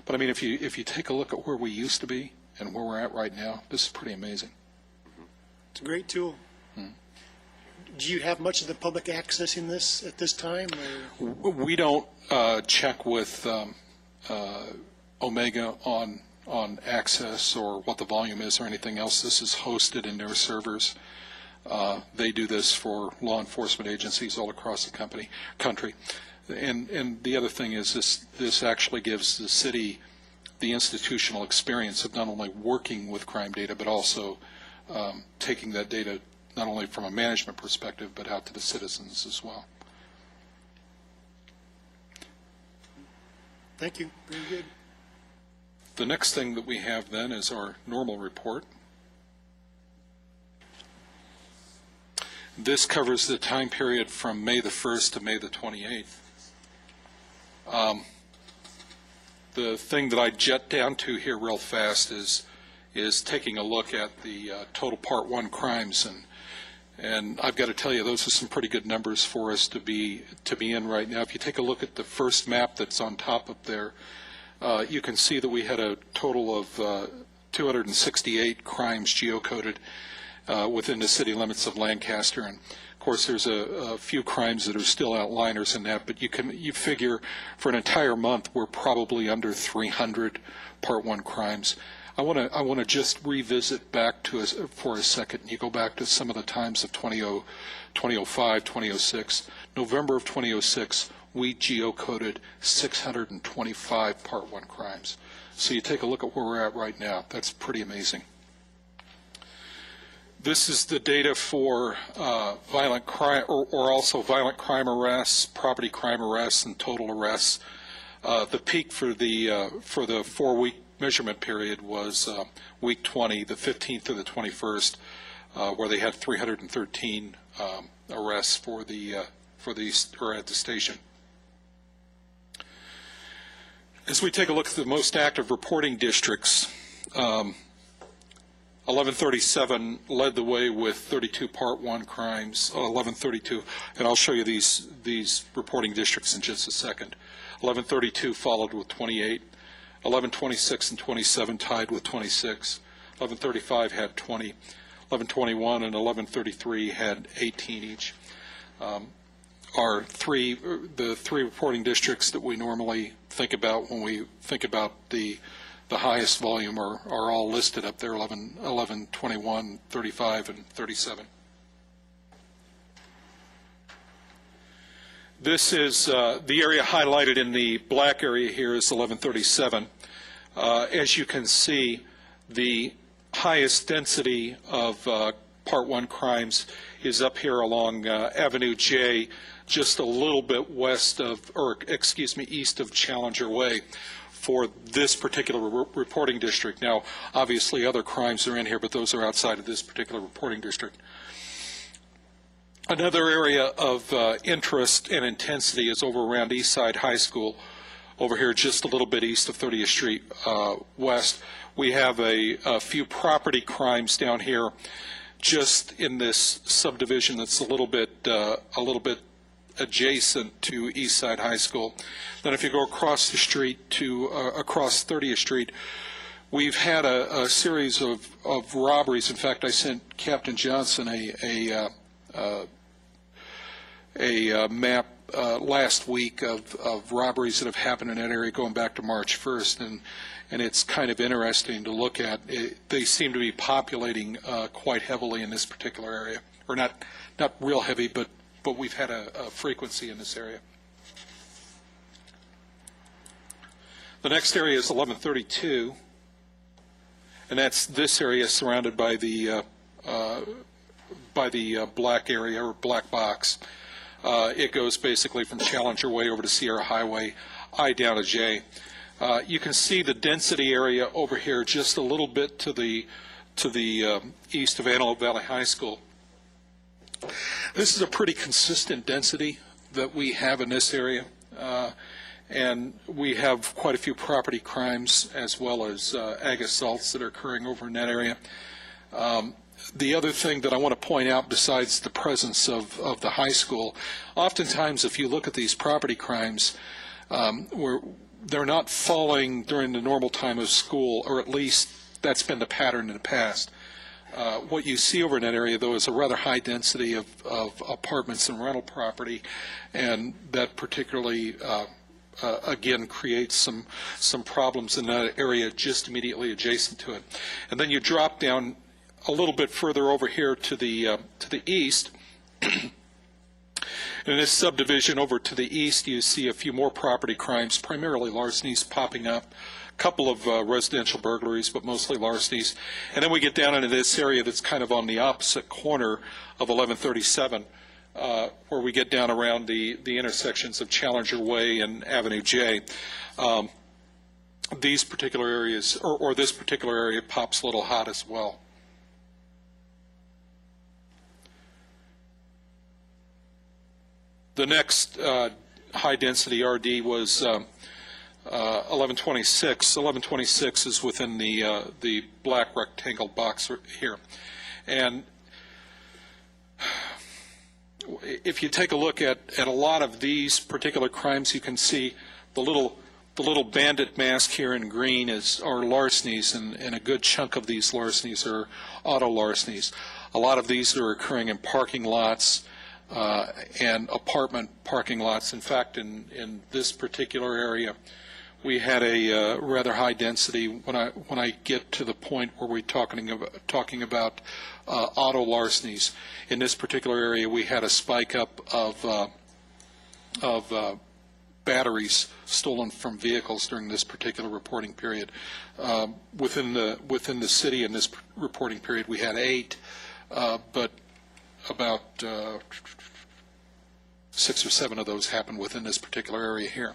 But I mean, if you take a look at where we used to be and where we're at right now, this is pretty amazing. It's a great tool. Do you have much of the public accessing this at this time? Or? We don't check with Omega on access or what the volume is or anything else. This is hosted in their servers. They do this for law enforcement agencies all across the country. And the other thing is this actually gives the city the institutional experience of not only working with crime data, but also taking that data not only from a management perspective, but out to the citizens as well. Thank you. Very good. The next thing that we have then is our normal report. This covers the time period from May the 1st to May the 28th. The thing that I jet down to here real fast is taking a look at the total Part 1 crimes, and I've got to tell you, those are some pretty good numbers for us to be in right now. If you take a look at the first map that's on top of there, you can see that we had a total of 268 crimes geocoded, within the city limits of Lancaster. And of course, there's a few crimes that are still outliners in that, but you figure for an entire month we're probably under 300 Part 1 crimes. I want to just revisit back to us for a second. You go back to some of the times of 2005, 2006. November of 2006, we geocoded 625 Part 1 crimes. So you take a look at where we're at right now. That's pretty amazing. This is the data for violent crime, or also violent crime arrests, property crime arrests, and total arrests. The peak for the 4-week measurement period was week 20, the 15th to the 21st, where they had 313 arrests at the station. As we take a look at the most active reporting districts, 1137 led the way with 32 Part 1 crimes, 1132, and I'll show you these reporting districts in just a second. 1132 followed with 28, 1126 and 27 tied with 26, 1135 had 20, 1121 and 1133 had 18 each. The three reporting districts that we normally think about when we think about the highest volume are all listed up there, 11, 21, 35, and 37. This is the area highlighted in the black area here is 1137. As you can see, the highest density of Part 1 crimes is up here along Avenue J, just a little bit east of Challenger Way for this particular reporting district. Now, obviously other crimes are in here, but those are outside of this particular reporting district. Another area of interest and intensity is over around Eastside High School, over here just a little bit east of 30th Street West. We have a few property crimes down here just in this subdivision that's a little bit adjacent to Eastside High School. Then if you go across the street to across 30th Street, we've had a series of robberies. In fact, I sent Captain Johnson a map last week of robberies that have happened in that area going back to March 1st, and it's kind of interesting to look at. They seem to be populating quite heavily in this particular area, or not real heavy, but we've had a frequency in this area. The next area is 1132, and that's this area surrounded by the black area or black box. It goes basically from Challenger Way over to Sierra Highway, I down to J. You can see the density area over here just a little bit to the east of Antelope Valley High School. This is a pretty consistent density that we have in this area, and we have quite a few property crimes as well as ag assaults that are occurring over in that area. The other thing that I want to point out, besides the presence of the high school, oftentimes if you look at these property crimes, they're not falling during the normal time of school, or at least that's been the pattern in the past. What you see over in that area, though, is a rather high density of apartments and rental property, and that particularly, again, creates some problems in that area just immediately adjacent to it. And then you drop down a little bit further over here to the east. In this subdivision over to the east, you see a few more property crimes, primarily larcenies popping up, a couple of residential burglaries, but mostly larcenies. And then we get down into this area that's kind of on the opposite corner of 1137, where we get down around the intersections of Challenger Way and Avenue J. These particular areas, or this particular area, pops a little hot as well. The next high-density RD was 1126. 1126 is within the black rectangle box here. And if you take a look at a lot of these particular crimes, you can see the little The little bandit mask here in green are larcenies, and a good chunk of these larcenies are auto larcenies. A lot of these are occurring in parking lots and apartment parking lots. In fact, in this particular area, we had a rather high density. When I get to the point where we're talking about auto larcenies, in this particular area, we had a spike up of batteries stolen from vehicles during this particular reporting period. Within the city in this reporting period, we had 8, but about 6 or 7 of those happened within this particular area here.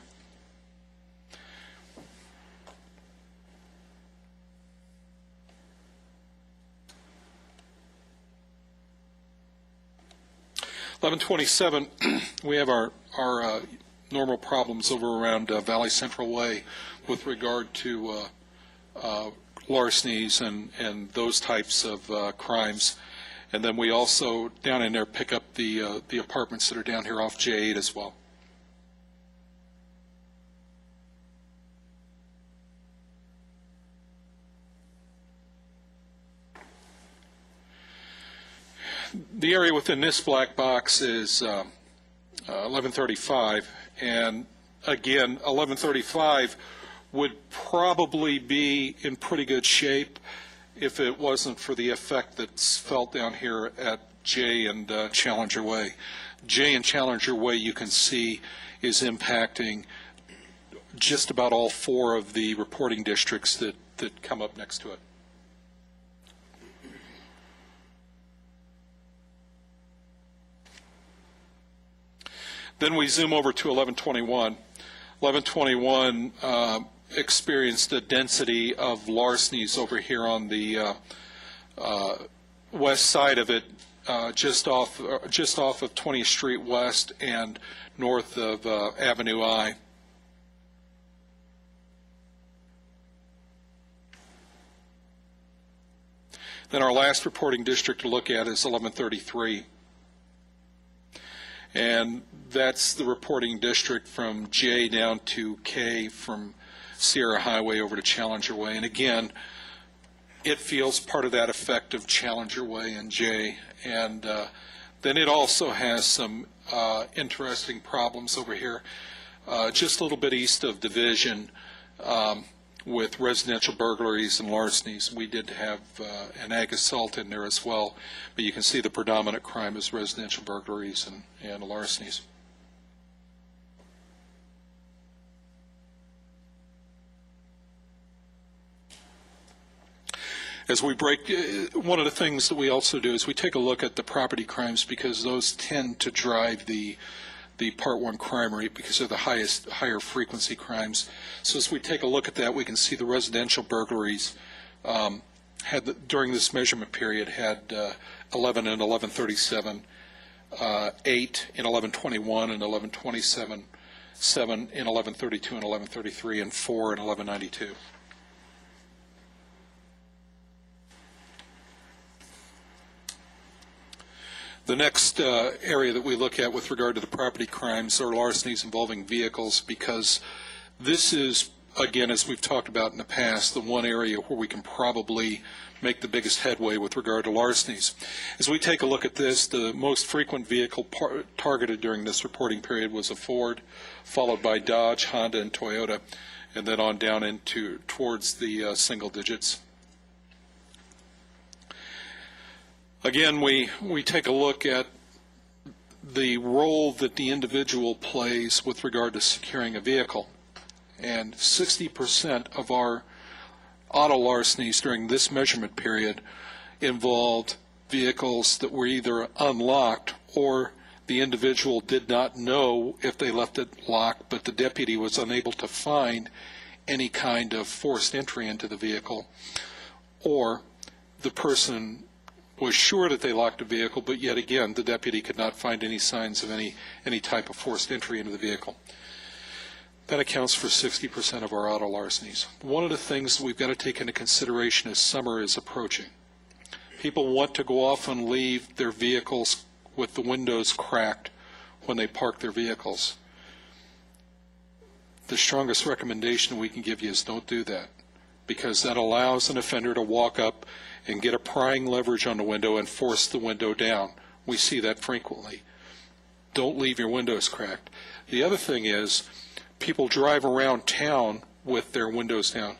(1127), we have our normal problems over around Valley Central Way with regard to larcenies and those types of crimes. And then we also, down in there, pick up the apartments that are down here off J8 as well. The area within this black box is 1135, and again, 1135 would probably be in pretty good shape if it wasn't for the effect that's felt down here at J and Challenger Way. J and Challenger Way, you can see, is impacting just about all 4 of the reporting districts that come up next to it. Then we zoom over to 1121. 1121 experienced a density of larcenies over here on the west side of it, just off of 20th Street West and north of Avenue I. Then our last reporting district to look at is 1133. And that's the reporting district from J down to K, from Sierra Highway over to Challenger Way. And again, it feels part of that effect of Challenger Way and J. And then it also has some interesting problems over here, just a little bit east of Division, with residential burglaries and larcenies. We did have an ag assault in there as well, but you can see the predominant crime is residential burglaries and larcenies. As we break, one of the things that we also do is we take a look at the property crimes, because those tend to drive the Part 1 crime rate because they're the higher frequency crimes. So as we take a look at that, we can see the residential burglaries during this measurement period had 11 in 1137, 8 in 1121 and 1127, 7 in 1132 and 1133, and 4 in 1192. The next area that we look at with regard to the property crimes are larcenies involving vehicles, because this is, again, as we've talked about in the past, the one area where we can probably make the biggest headway with regard to larcenies. As we take a look at this, the most frequent vehicle targeted during this reporting period was a Ford, followed by Dodge, Honda, and Toyota, and then on down towards the single digits. Again, we take a look at the role that the individual plays with regard to securing a vehicle. And 60% of our auto larcenies during this measurement period involved vehicles that were either unlocked or the individual did not know if they left it locked, but the deputy was unable to find any kind of forced entry into the vehicle, or the person was sure that they locked a vehicle, but yet again the deputy could not find any signs of any type of forced entry into the vehicle. That accounts for 60% of our auto larcenies. One of the things that we've got to take into consideration as summer is approaching. People want to go off and leave their vehicles with the windows cracked when they park their vehicles. the strongest recommendation we can give you is don't do that, because that allows an offender to walk up and get a prying leverage on the window and force the window down. We see that frequently. Don't leave your windows cracked. The other thing is, people drive around town with their windows down,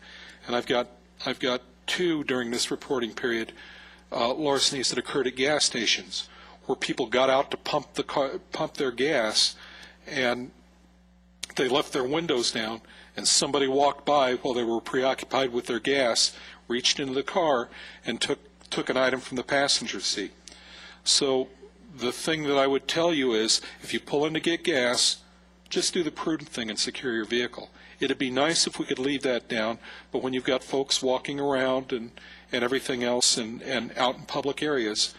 and I've got 2 during this reporting period, larcenies that occurred at gas stations, where people got out to pump their gas, and they left their windows down, and somebody walked by while they were preoccupied with their gas, reached into the car, and took an item from the passenger seat. So the thing that I would tell you is, if you pull in to get gas, just do the prudent thing and secure your vehicle. It'd be nice if we could leave that down, but when you've got folks walking around and everything else and out in public areas,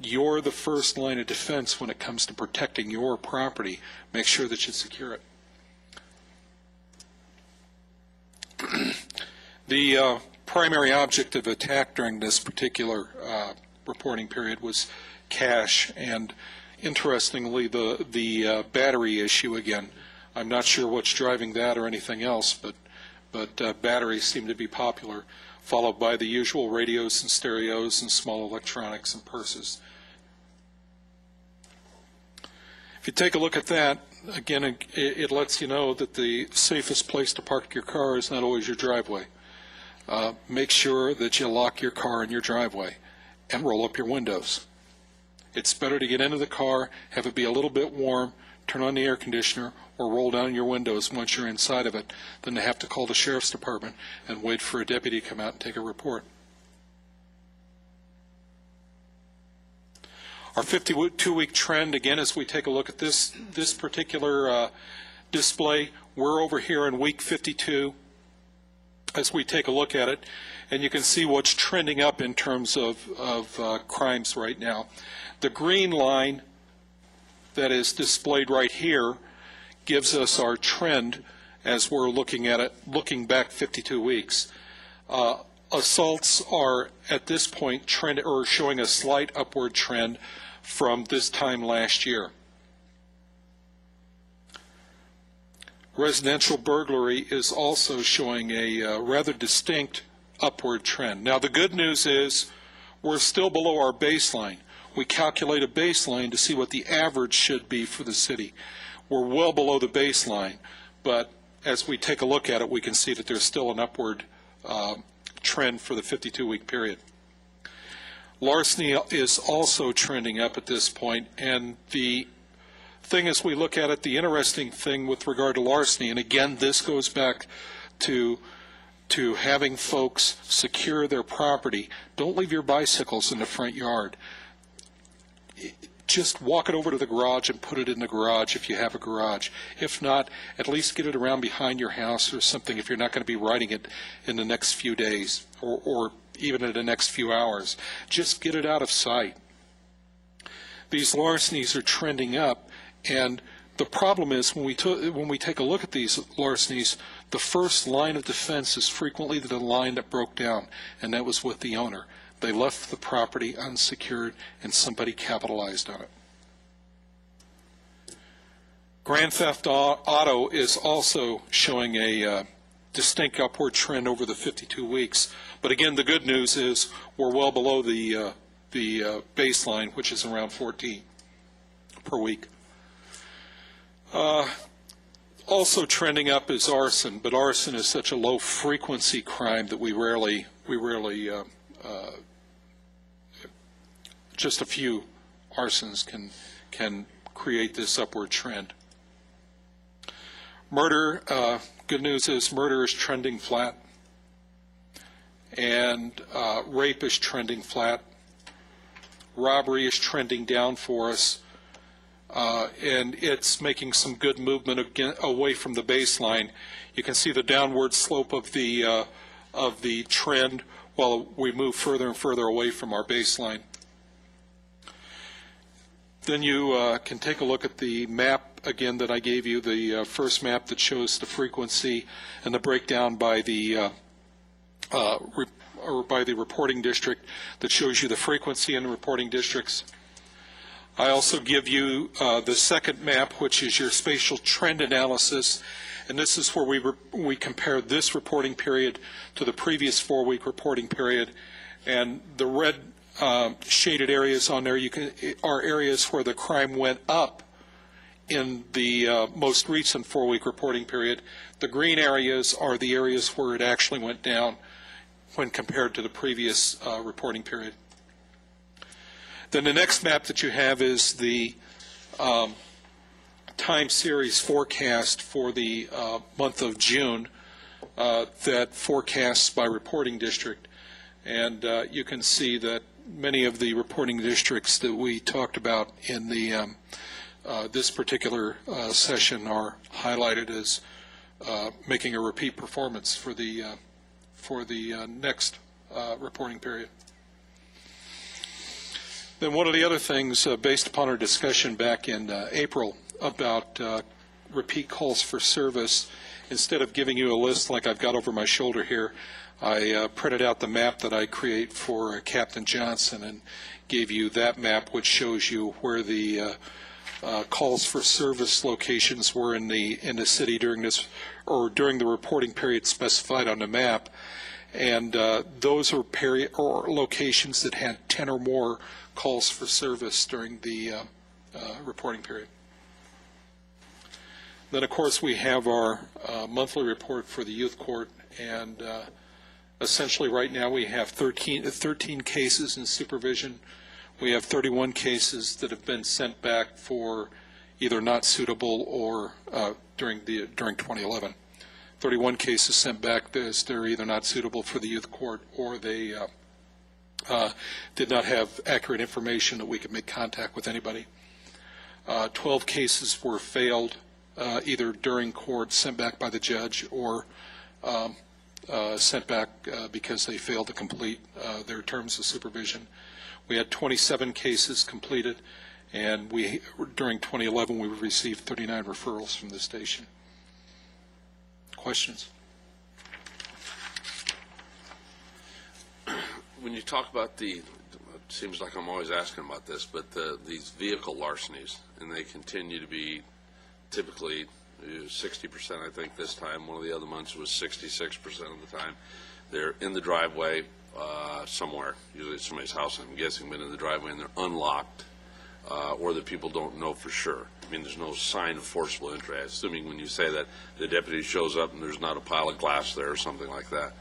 you're the first line of defense when it comes to protecting your property. Make sure that you secure it. The primary object of attack during this particular reporting period was cash, and interestingly, the battery issue again. I'm not sure what's driving that or anything else, but batteries seem to be popular, followed by the usual radios and stereos and small electronics and purses. If you take a look at that, again, it lets you know that the safest place to park your car is not always your driveway. Make sure that you lock your car in your driveway and roll up your windows. It's better to get into the car, have it be a little bit warm, turn on the air conditioner, or roll down your windows once you're inside of it, than to have to call the sheriff's department and wait for a deputy to come out and take a report. Our 52-week trend, again, as we take a look at this particular display, we're over here in week 52 as we take a look at it, and you can see what's trending up in terms of crimes right now. The green line that is displayed right here gives us our trend as we're looking at it, looking back 52 weeks. Assaults are at this point showing a slight upward trend from this time last year. Residential burglary is also showing a rather distinct upward trend. Now, the good news is we're still below our baseline. We calculate a baseline to see what the average should be for the city. We're well below the baseline, but as we take a look at it, we can see that there's still an upward trend for the 52-week period. Larceny is also trending up at this point, and the thing as we look at it, the interesting thing with regard to larceny, and again, this goes back to having folks secure their property. Don't leave your bicycles in the front yard. Just walk it over to the garage and put it in the garage if you have a garage. If not, at least get it around behind your house or something if you're not going to be riding it in the next few days or even in the next few hours. Just get it out of sight. These larcenies are trending up, and the problem is when we take a look at these larcenies, the first line of defense is frequently the line that broke down, and that was with the owner. They left the property unsecured, and somebody capitalized on it. Grand theft auto is also showing a distinct upward trend over the 52 weeks. But again, the good news is we're well below the baseline, which is around 14 per week. Also trending up is arson, but arson is such a low frequency crime that we rarely just a few arsons can create this upward trend. Murder, good news is murder is trending flat, and rape is trending flat. Robbery is trending down for us, and it's making some good movement away from the baseline. You can see the downward slope of the trend while we move further and further away from our baseline. Then you can take a look at the map again that I gave you, the first map that shows the frequency and the breakdown by the reporting district that shows you the frequency in the reporting districts. I also give you the second map, which is your spatial trend analysis, and this is where we compare this reporting period to the previous 4-week reporting period. And the red shaded areas on there are areas where the crime went up in the most recent 4-week reporting period. The green areas are the areas where it actually went down when compared to the previous reporting period. Then the next map that you have is the time series forecast for the month of June that forecasts by reporting district. And you can see that many of the reporting districts that we talked about in the this particular session are highlighted as making a repeat performance for the next reporting period. Then one of the other things, based upon our discussion back in April about repeat calls for service, instead of giving you a list like I've got over my shoulder here, I printed out the map that I create for Captain Johnson and gave you that map, which shows you where the calls for service locations were in the city during this, or during the reporting period specified on the map. And those are locations that had 10 or more calls for service during the reporting period. Then, of course, we have our monthly report for the youth court, and essentially right now we have 13 cases in supervision. We have 31 cases that have been sent back for either not suitable or during 2011. 31 cases sent back as they're either not suitable for the youth court or they did not have accurate information that we could make contact with anybody. 12 cases were failed either during court, sent back by the judge, or sent back because they failed to complete their terms of supervision. We had 27 cases completed, and during 2011 we received 39 referrals from the station. Questions? When you talk about it seems like I'm always asking about this, but these vehicle larcenies, and they continue to be typically 60%, I think this time. One of the other months was 66% of the time. They're in the driveway somewhere, usually at somebody's house, I'm guessing, but in the driveway, and they're unlocked, or the people don't know for sure. I mean, there's no sign of forcible entry. I'm assuming when you say that, the deputy shows up and there's not a pile of glass there or something like that.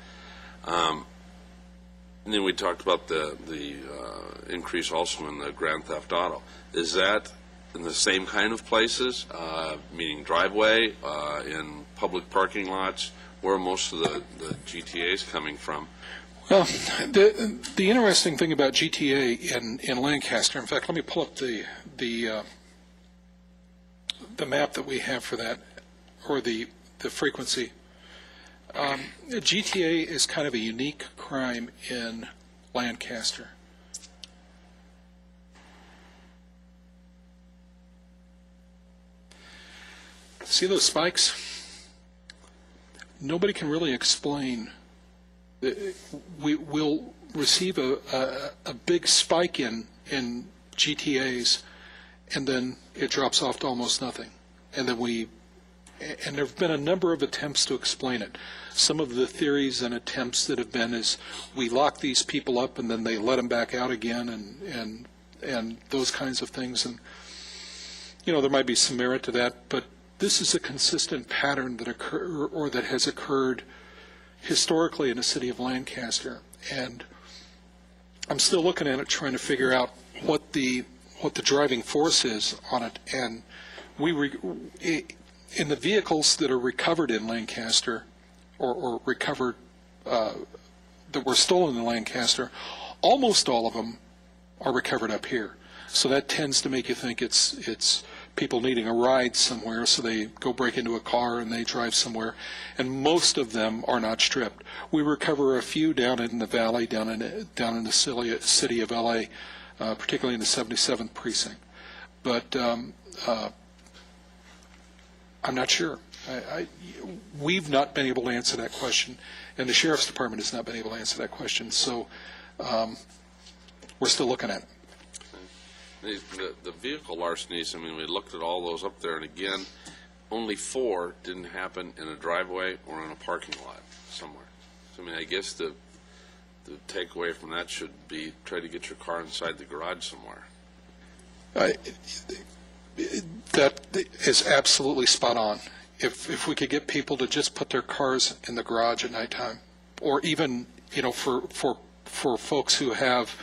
And then we talked about the increase also in the grand theft auto. Is that in the same kind of places, meaning driveway, in public parking lots? Where are most of the GTAs coming from? Well, the interesting thing about GTA in Lancaster, in fact, let me pull up the map that we have for that, or the frequency. GTA is kind of a unique crime in Lancaster. See those spikes? Nobody can really explain. We will receive a big spike in GTAs, and then it drops off to almost nothing. And then and there have been a number of attempts to explain it. Some of the theories and attempts that have been is we lock these people up and then they let them back out again, and those kinds of things. And there might be some merit to that, but this is a consistent pattern that has occurred historically in the city of Lancaster, and I'm still looking at it, trying to figure out what the driving force is on it. And in the vehicles that are recovered in Lancaster, or recovered that were stolen in Lancaster, almost all of them are recovered up here. So that tends to make you think it's people needing a ride somewhere, so they go break into a car and they drive somewhere, and most of them are not stripped. We recover a few down in the valley, down in the city of LA, particularly in the 77th precinct. But I'm not sure. We've not been able to answer that question, and the Sheriff's Department has not been able to answer that question. So we're still looking at it. The vehicle larcenies, I mean, we looked at all those up there, and again, only 4 didn't happen in a driveway or in a parking lot somewhere. So, I mean, I guess the takeaway from that should be try to get your car inside the garage somewhere. That is absolutely spot on. If we could get people to just put their cars in the garage at nighttime, or even, you know, for folks who have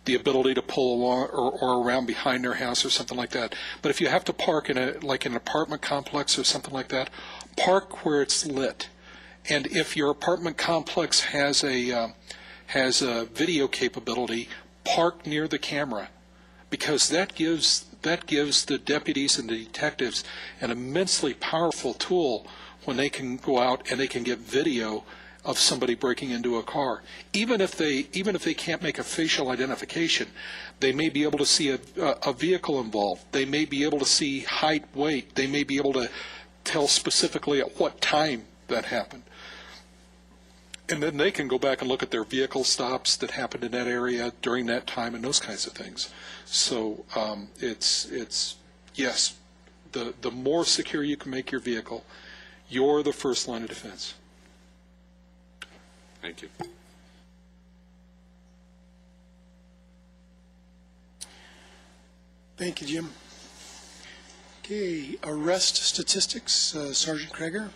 the ability to pull along or around behind their house or something like that. But if you have to park in an apartment complex or something like that, park where it's lit. And if your apartment complex has a video capability, park near the camera, because that gives the deputies and the detectives an immensely powerful tool when they can go out and they can get video of somebody breaking into a car. Even if they can't make a facial identification, they may be able to see a vehicle involved. They may be able to see height, weight. They may be able to tell specifically at what time that happened. And then they can go back and look at their vehicle stops that happened in that area during that time and those kinds of things. So it's yes, the more secure you can make your vehicle, you're the first line of defense. Thank you. Thank you, Jim. Okay, arrest statistics, Sergeant Krager.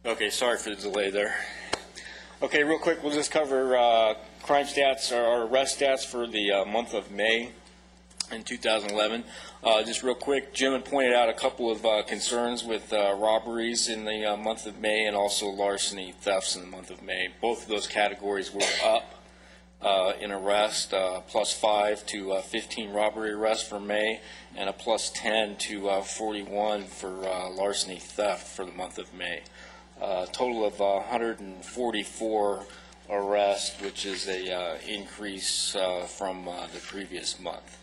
Okay, sorry for the delay there. Okay, real quick, we'll just cover crime stats or arrest stats for the month of May in 2011. Just real quick, Jim had pointed out a couple of concerns with robberies in the month of May and also larceny thefts in the month of May. Both of those categories were up in arrest, +5 to 15 robbery arrests for May, and a +10 to 41 for larceny theft for the month of May. Total of 144 arrests, which is a increase from the previous month.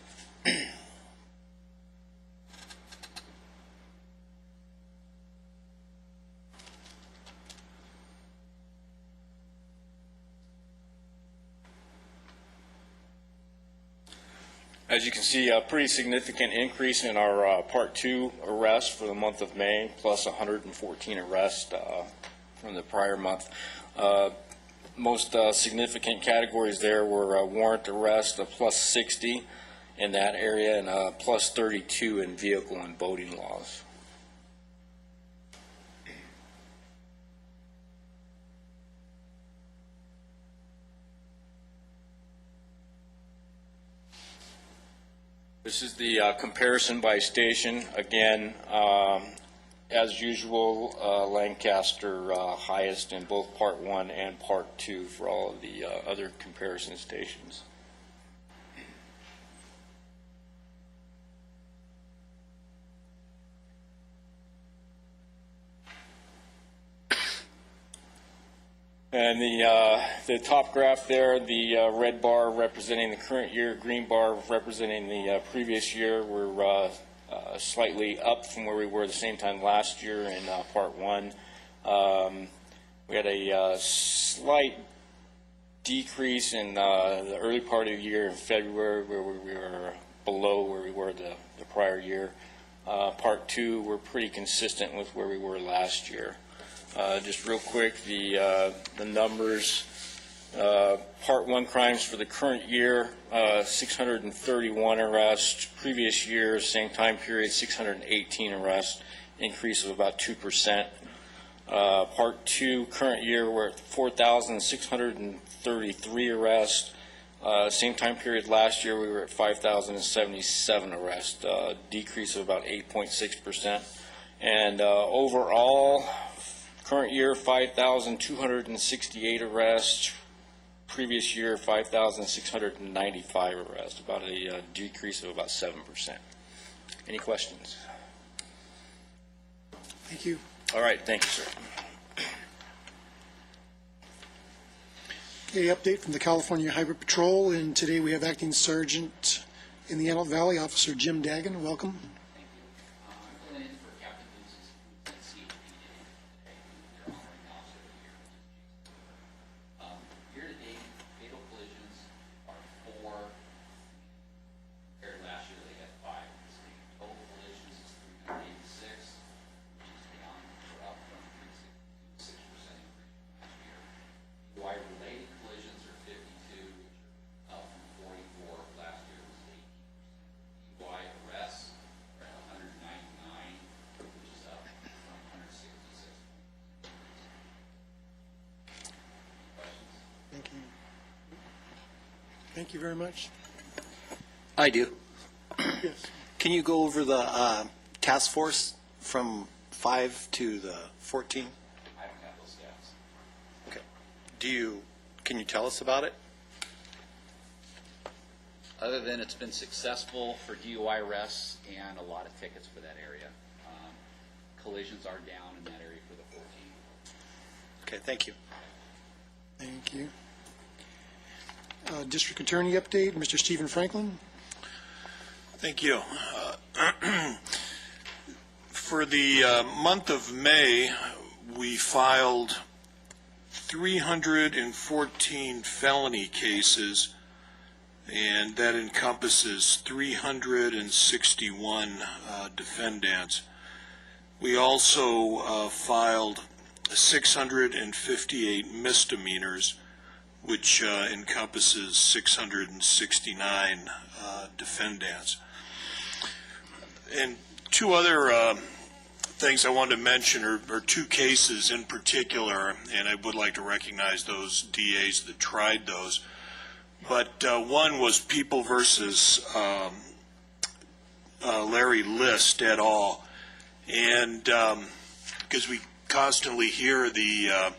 As you can see, a pretty significant increase in our Part 2 arrests for the month of May, plus 114 arrests from the prior month. Most significant categories there were warrant arrest, a +60 in that area, and a +32 in vehicle and boating laws. This is the comparison by station. Again, as usual, Lancaster highest in both Part 1 and Part 2 for all of the other comparison stations. And the top graph there, the red bar representing the current year, green bar representing the previous year. We're slightly up from where we were the same time last year in Part 1. We had a slight decrease in the early part of the year in February where we were below where we were the prior year. Part 2, we're pretty consistent with where we were last year. Just real quick, the numbers. Part 1 crimes for the current year, 631 arrests. Previous year, same time period, 618 arrests, increase of about 2%. Part 2, current year, we're at 4,633 arrests. Same time period last year, we were at 5,077 arrests, decrease of about 8.6%. And overall, current year, 5,268 arrests. Previous year, 5,695 arrests, about a decrease of about 7%. Any questions? Thank you. All right, thank you, sir. Okay, update from the California Highway Patrol, and today we have Acting Sergeant in the Antelope Valley, Officer Jim Dagan. Welcome. Thank you very much. I do. Yes. Can you go over the task force from 5 to the 14? I don't have those stats. Okay. Can you tell us about it? Other than it's been successful for DUI arrests and a lot of tickets for that area. Collisions are down in that area for the 14. Okay, thank you. Thank you. District Attorney update, Mr. Stephen Franklin. Thank you. For the month of May, we filed 314 felony cases, and that encompasses 361 defendants. We also filed 658 misdemeanors, which encompasses 669 defendants. And two other things I wanted to mention are two cases in particular, and I would like to recognize those DAs that tried those. But one was People versus Larry List et al. And because we constantly hear the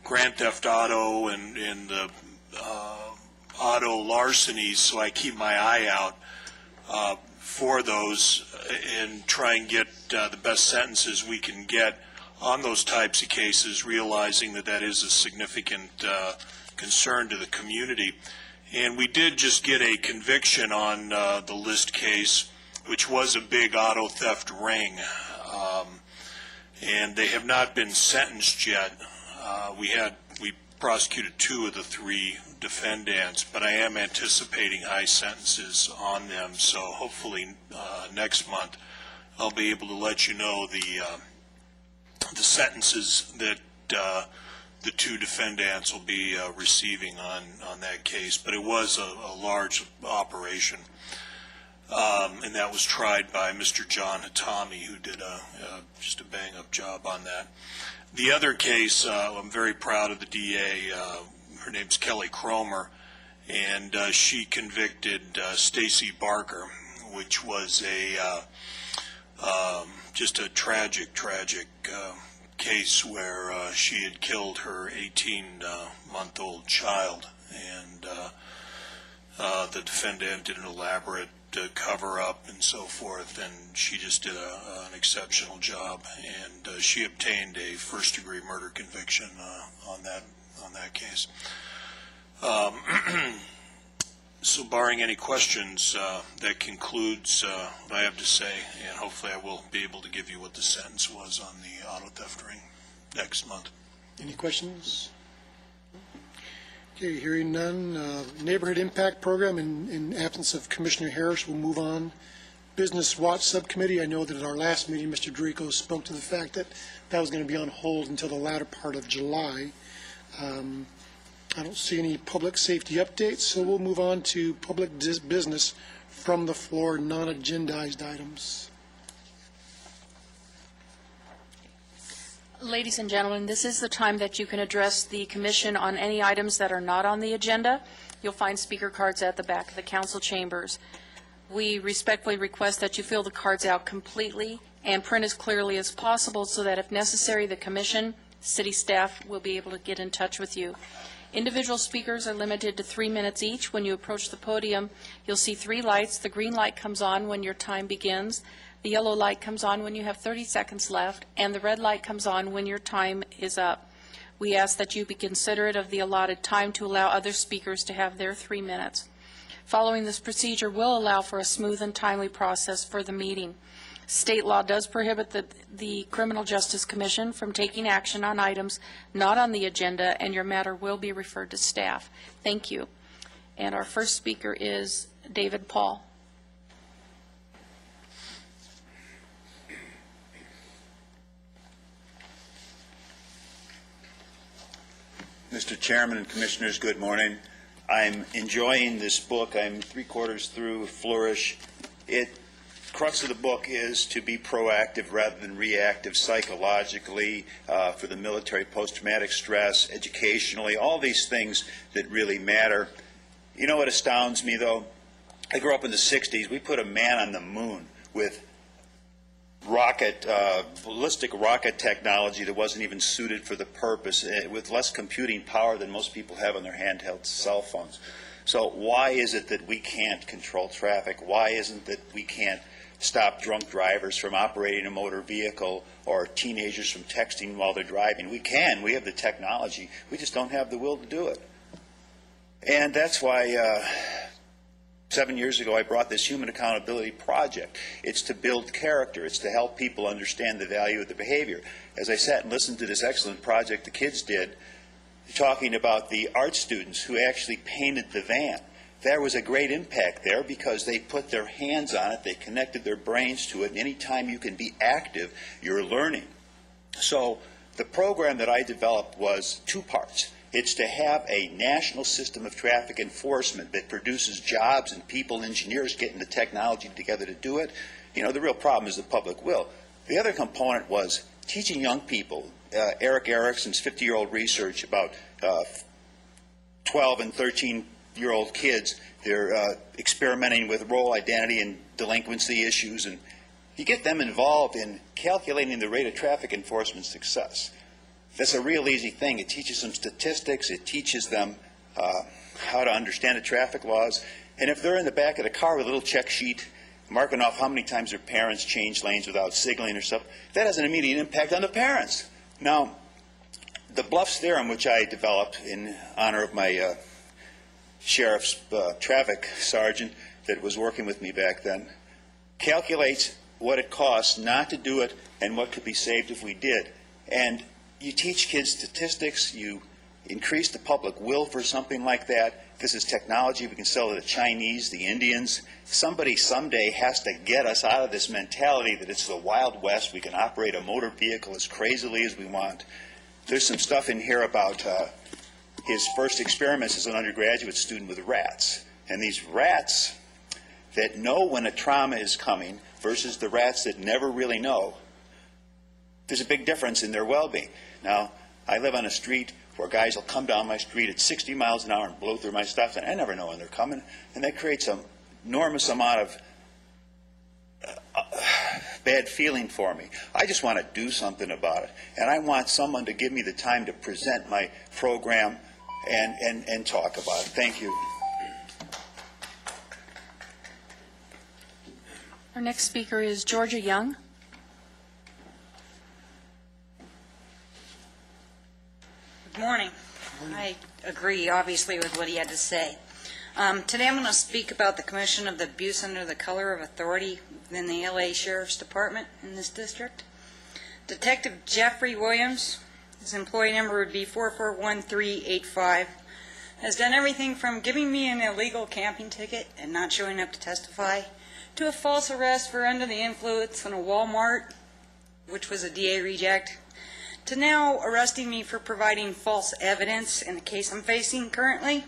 grand theft auto and the auto larcenies, so I keep my eye out for those and try and get the best sentences we can get on those types of cases, realizing that that is a significant concern to the community. And we did just get a conviction on the List case, which was a big auto theft ring, and they have not been sentenced yet. We prosecuted 2 of the 3 defendants, but I am anticipating high sentences on them. So hopefully next month I'll be able to let you know the sentences that the 2 defendants will be receiving on that case. But it was a large operation, and that was tried by Mr. John Hatami, who did just a bang-up job on that. The other case, I'm very proud of the DA. Her name's Kelly Cromer, and she convicted Stacy Barker, which was just a tragic case where she had killed her 18-month-old child, and the defendant did an elaborate cover-up and so forth, and she just did an exceptional job, and she obtained a first-degree murder conviction on that case. So barring any questions, that concludes what I have to say, and hopefully I will be able to give you what the sentence was on the auto theft ring next month. Any questions? Okay, hearing none. Neighborhood Impact Program, in absence of Commissioner Harris, will move on. Business Watch Subcommittee, I know that at our last meeting, Mr. Dorico spoke to the fact that that was going to be on hold until the latter part of July. I don't see any public safety updates, so we'll move on to public business from the floor, non-agendized items. Ladies and gentlemen, this is the time that you can address the commission on any items that are not on the agenda. You'll find speaker cards at the back of the council chambers. We respectfully request that you fill the cards out completely and print as clearly as possible so that if necessary, the commission, city staff will be able to get in touch with you. Individual speakers are limited to 3 minutes each. When you approach the podium, you'll see 3 lights. The green light comes on when your time begins. The yellow light comes on when you have 30 seconds left, and the red light comes on when your time is up. We ask that you be considerate of the allotted time to allow other speakers to have their 3 minutes. Following this procedure will allow for a smooth and timely process for the meeting. State law does prohibit the Criminal Justice Commission from taking action on items not on the agenda, and your matter will be referred to staff. Thank you. And our first speaker is David Paul. Mr. Chairman and Commissioners, good morning. I'm enjoying this book. I'm 3/4 through Flourish. The crux of the book is to be proactive rather than reactive psychologically, for the military, post-traumatic stress, educationally, all these things that really matter. You know what astounds me, though? I grew up in the 60s. We put a man on the moon with ballistic rocket technology that wasn't even suited for the purpose, with less computing power than most people have on their handheld cell phones. So why is it that we can't control traffic? Why isn't it that we can't stop drunk drivers from operating a motor vehicle or teenagers from texting while they're driving? We can. We have the technology. We just don't have the will to do it. And that's why 7 years ago, I brought this Human Accountability Project. It's to build character. It's to help people understand the value of the behavior. As I sat and listened to this excellent project the kids did, talking about the art students who actually painted the van, there was a great impact there because they put their hands on it, they connected their brains to it, and any time you can be active, you're learning. So the program that I developed was 2 parts. It's to have a national system of traffic enforcement that produces jobs and people, engineers getting the technology together to do it. You know, the real problem is the public will. The other component was teaching young people. Eric Erickson's 50-year-old research about 12 and 13-year-old kids. They're experimenting with role identity and delinquency issues, and you get them involved in calculating the rate of traffic enforcement success. That's a real easy thing. It teaches them statistics. It teaches them how to understand the traffic laws. And if they're in the back of the car with a little check sheet marking off how many times their parents changed lanes without signaling or stuff, that has an immediate impact on the parents. Now, the Bluffs theorem, which I developed in honor of my sheriff's traffic sergeant that was working with me back then, calculates what it costs not to do it and what could be saved if we did. And you teach kids statistics, you increase the public will for something like that. This is technology we can sell to the Chinese, the Indians. Somebody someday has to get us out of this mentality that it's the Wild West. We can operate a motor vehicle as crazily as we want. There's some stuff in here about his first experiments as an undergraduate student with rats. And these rats that know when a trauma is coming versus the rats that never really know, there's a big difference in their well-being. Now, I live on a street where guys will come down my street at 60 miles an hour and blow through my stuff, and I never know when they're coming. And that creates an enormous amount of bad feeling for me. I just want to do something about it. And I want someone to give me the time to present my program and talk about it. Thank you. Our next speaker is Georgia Young. Good morning. I agree, obviously, with what he had to say. Today I'm going to speak about the Commission of the Abuse Under the Color of Authority within the LA Sheriff's Department in this district. Detective Jeffrey Williams, his employee number would be 441385. has done everything from giving me an illegal camping ticket and not showing up to testify, to a false arrest for under the influence in a Walmart, which was a DA reject, to now arresting me for providing false evidence in the case I'm facing currently.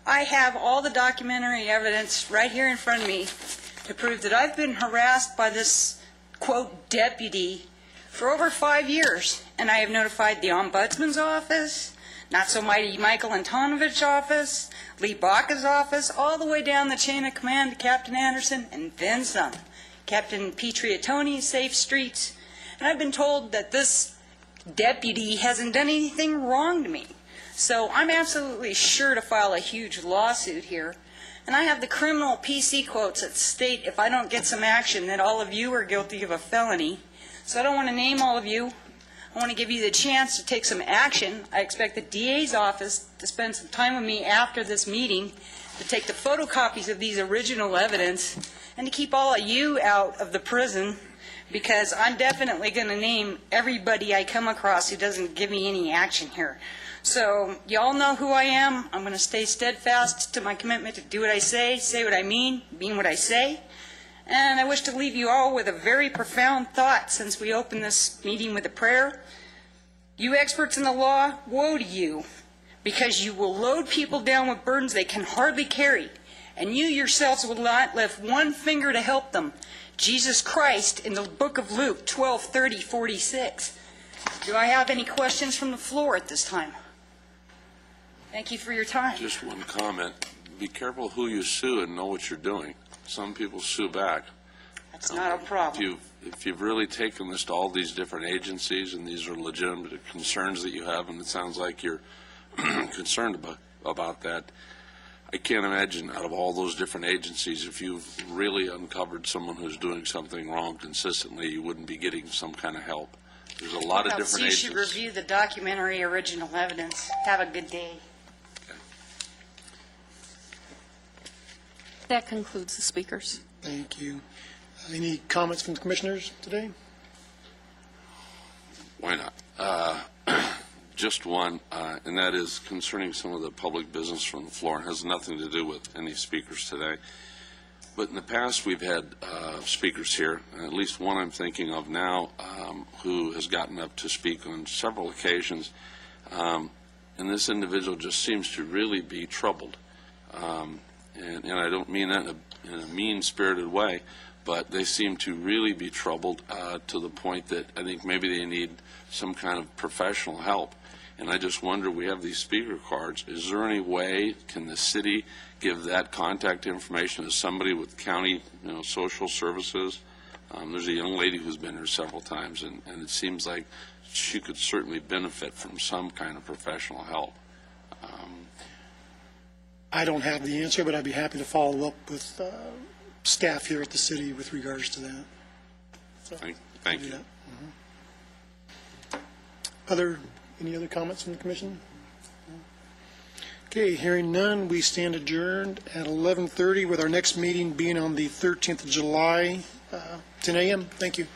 I have all the documentary evidence right here in front of me to prove that I've been harassed by this, quote, deputy for over 5 years, and I have notified the Ombudsman's office, Not So Mighty Michael Antonovich office, Lee Baca's office, all the way down the chain of command to Captain Anderson, and then some. Captain Pietriatoni, Safe Streets. And I've been told that this deputy hasn't done anything wrong to me. So I'm absolutely sure to file a huge lawsuit here. And I have the criminal PC quotes that state if I don't get some action that all of you are guilty of a felony. So I don't want to name all of you. I want to give you the chance to take some action. I expect the DA's office to spend some time with me after this meeting to take the photocopies of these original evidence and to keep all of you out of the prison, because I'm definitely going to name everybody I come across who doesn't give me any action here. So y'all know who I am. I'm going to stay steadfast to my commitment to do what I say what I mean what I say. And I wish to leave you all with a very profound thought since we opened this meeting with a prayer. You experts in the law, woe to you, because you will load people down with burdens they can hardly carry, and you yourselves will not lift one finger to help them. Jesus Christ in the book of Luke 12:30-46. Do I have any questions from the floor at this time? Thank you for your time. Just one comment. Be careful who you sue and know what you're doing. Some people sue back. That's not a problem. If you've really taken this to all these different agencies and these are legitimate concerns that you have, and it sounds like you're concerned about that, I can't imagine out of all those different agencies, if you've really uncovered someone who's doing something wrong consistently, you wouldn't be getting some kind of help. There's a lot of different agencies. You should review the documentary original evidence. Have a good day. That concludes the speakers. Thank you. Any comments from the commissioners today? Why not? Just one, and that is concerning some of the public business from the floor. It has nothing to do with any speakers today. But in the past, we've had speakers here, and at least one I'm thinking of now, who has gotten up to speak on several occasions. And this individual just seems to really be troubled. And I don't mean that in a mean-spirited way, but they seem to really be troubled to the point that I think maybe they need some kind of professional help. And I just wonder, we have these speaker cards. Is there any way, can the city give that contact information to somebody with county, social services? There's a young lady who's been here several times, and it seems like she could certainly benefit from some kind of professional help. I don't have the answer, but I'd be happy to follow up with staff here at the city with regards to that. So, Thank you. Any other comments from the commission? Okay, hearing none, we stand adjourned at 11:30 with our next meeting being on the 13th of July, 10 a.m. Thank you.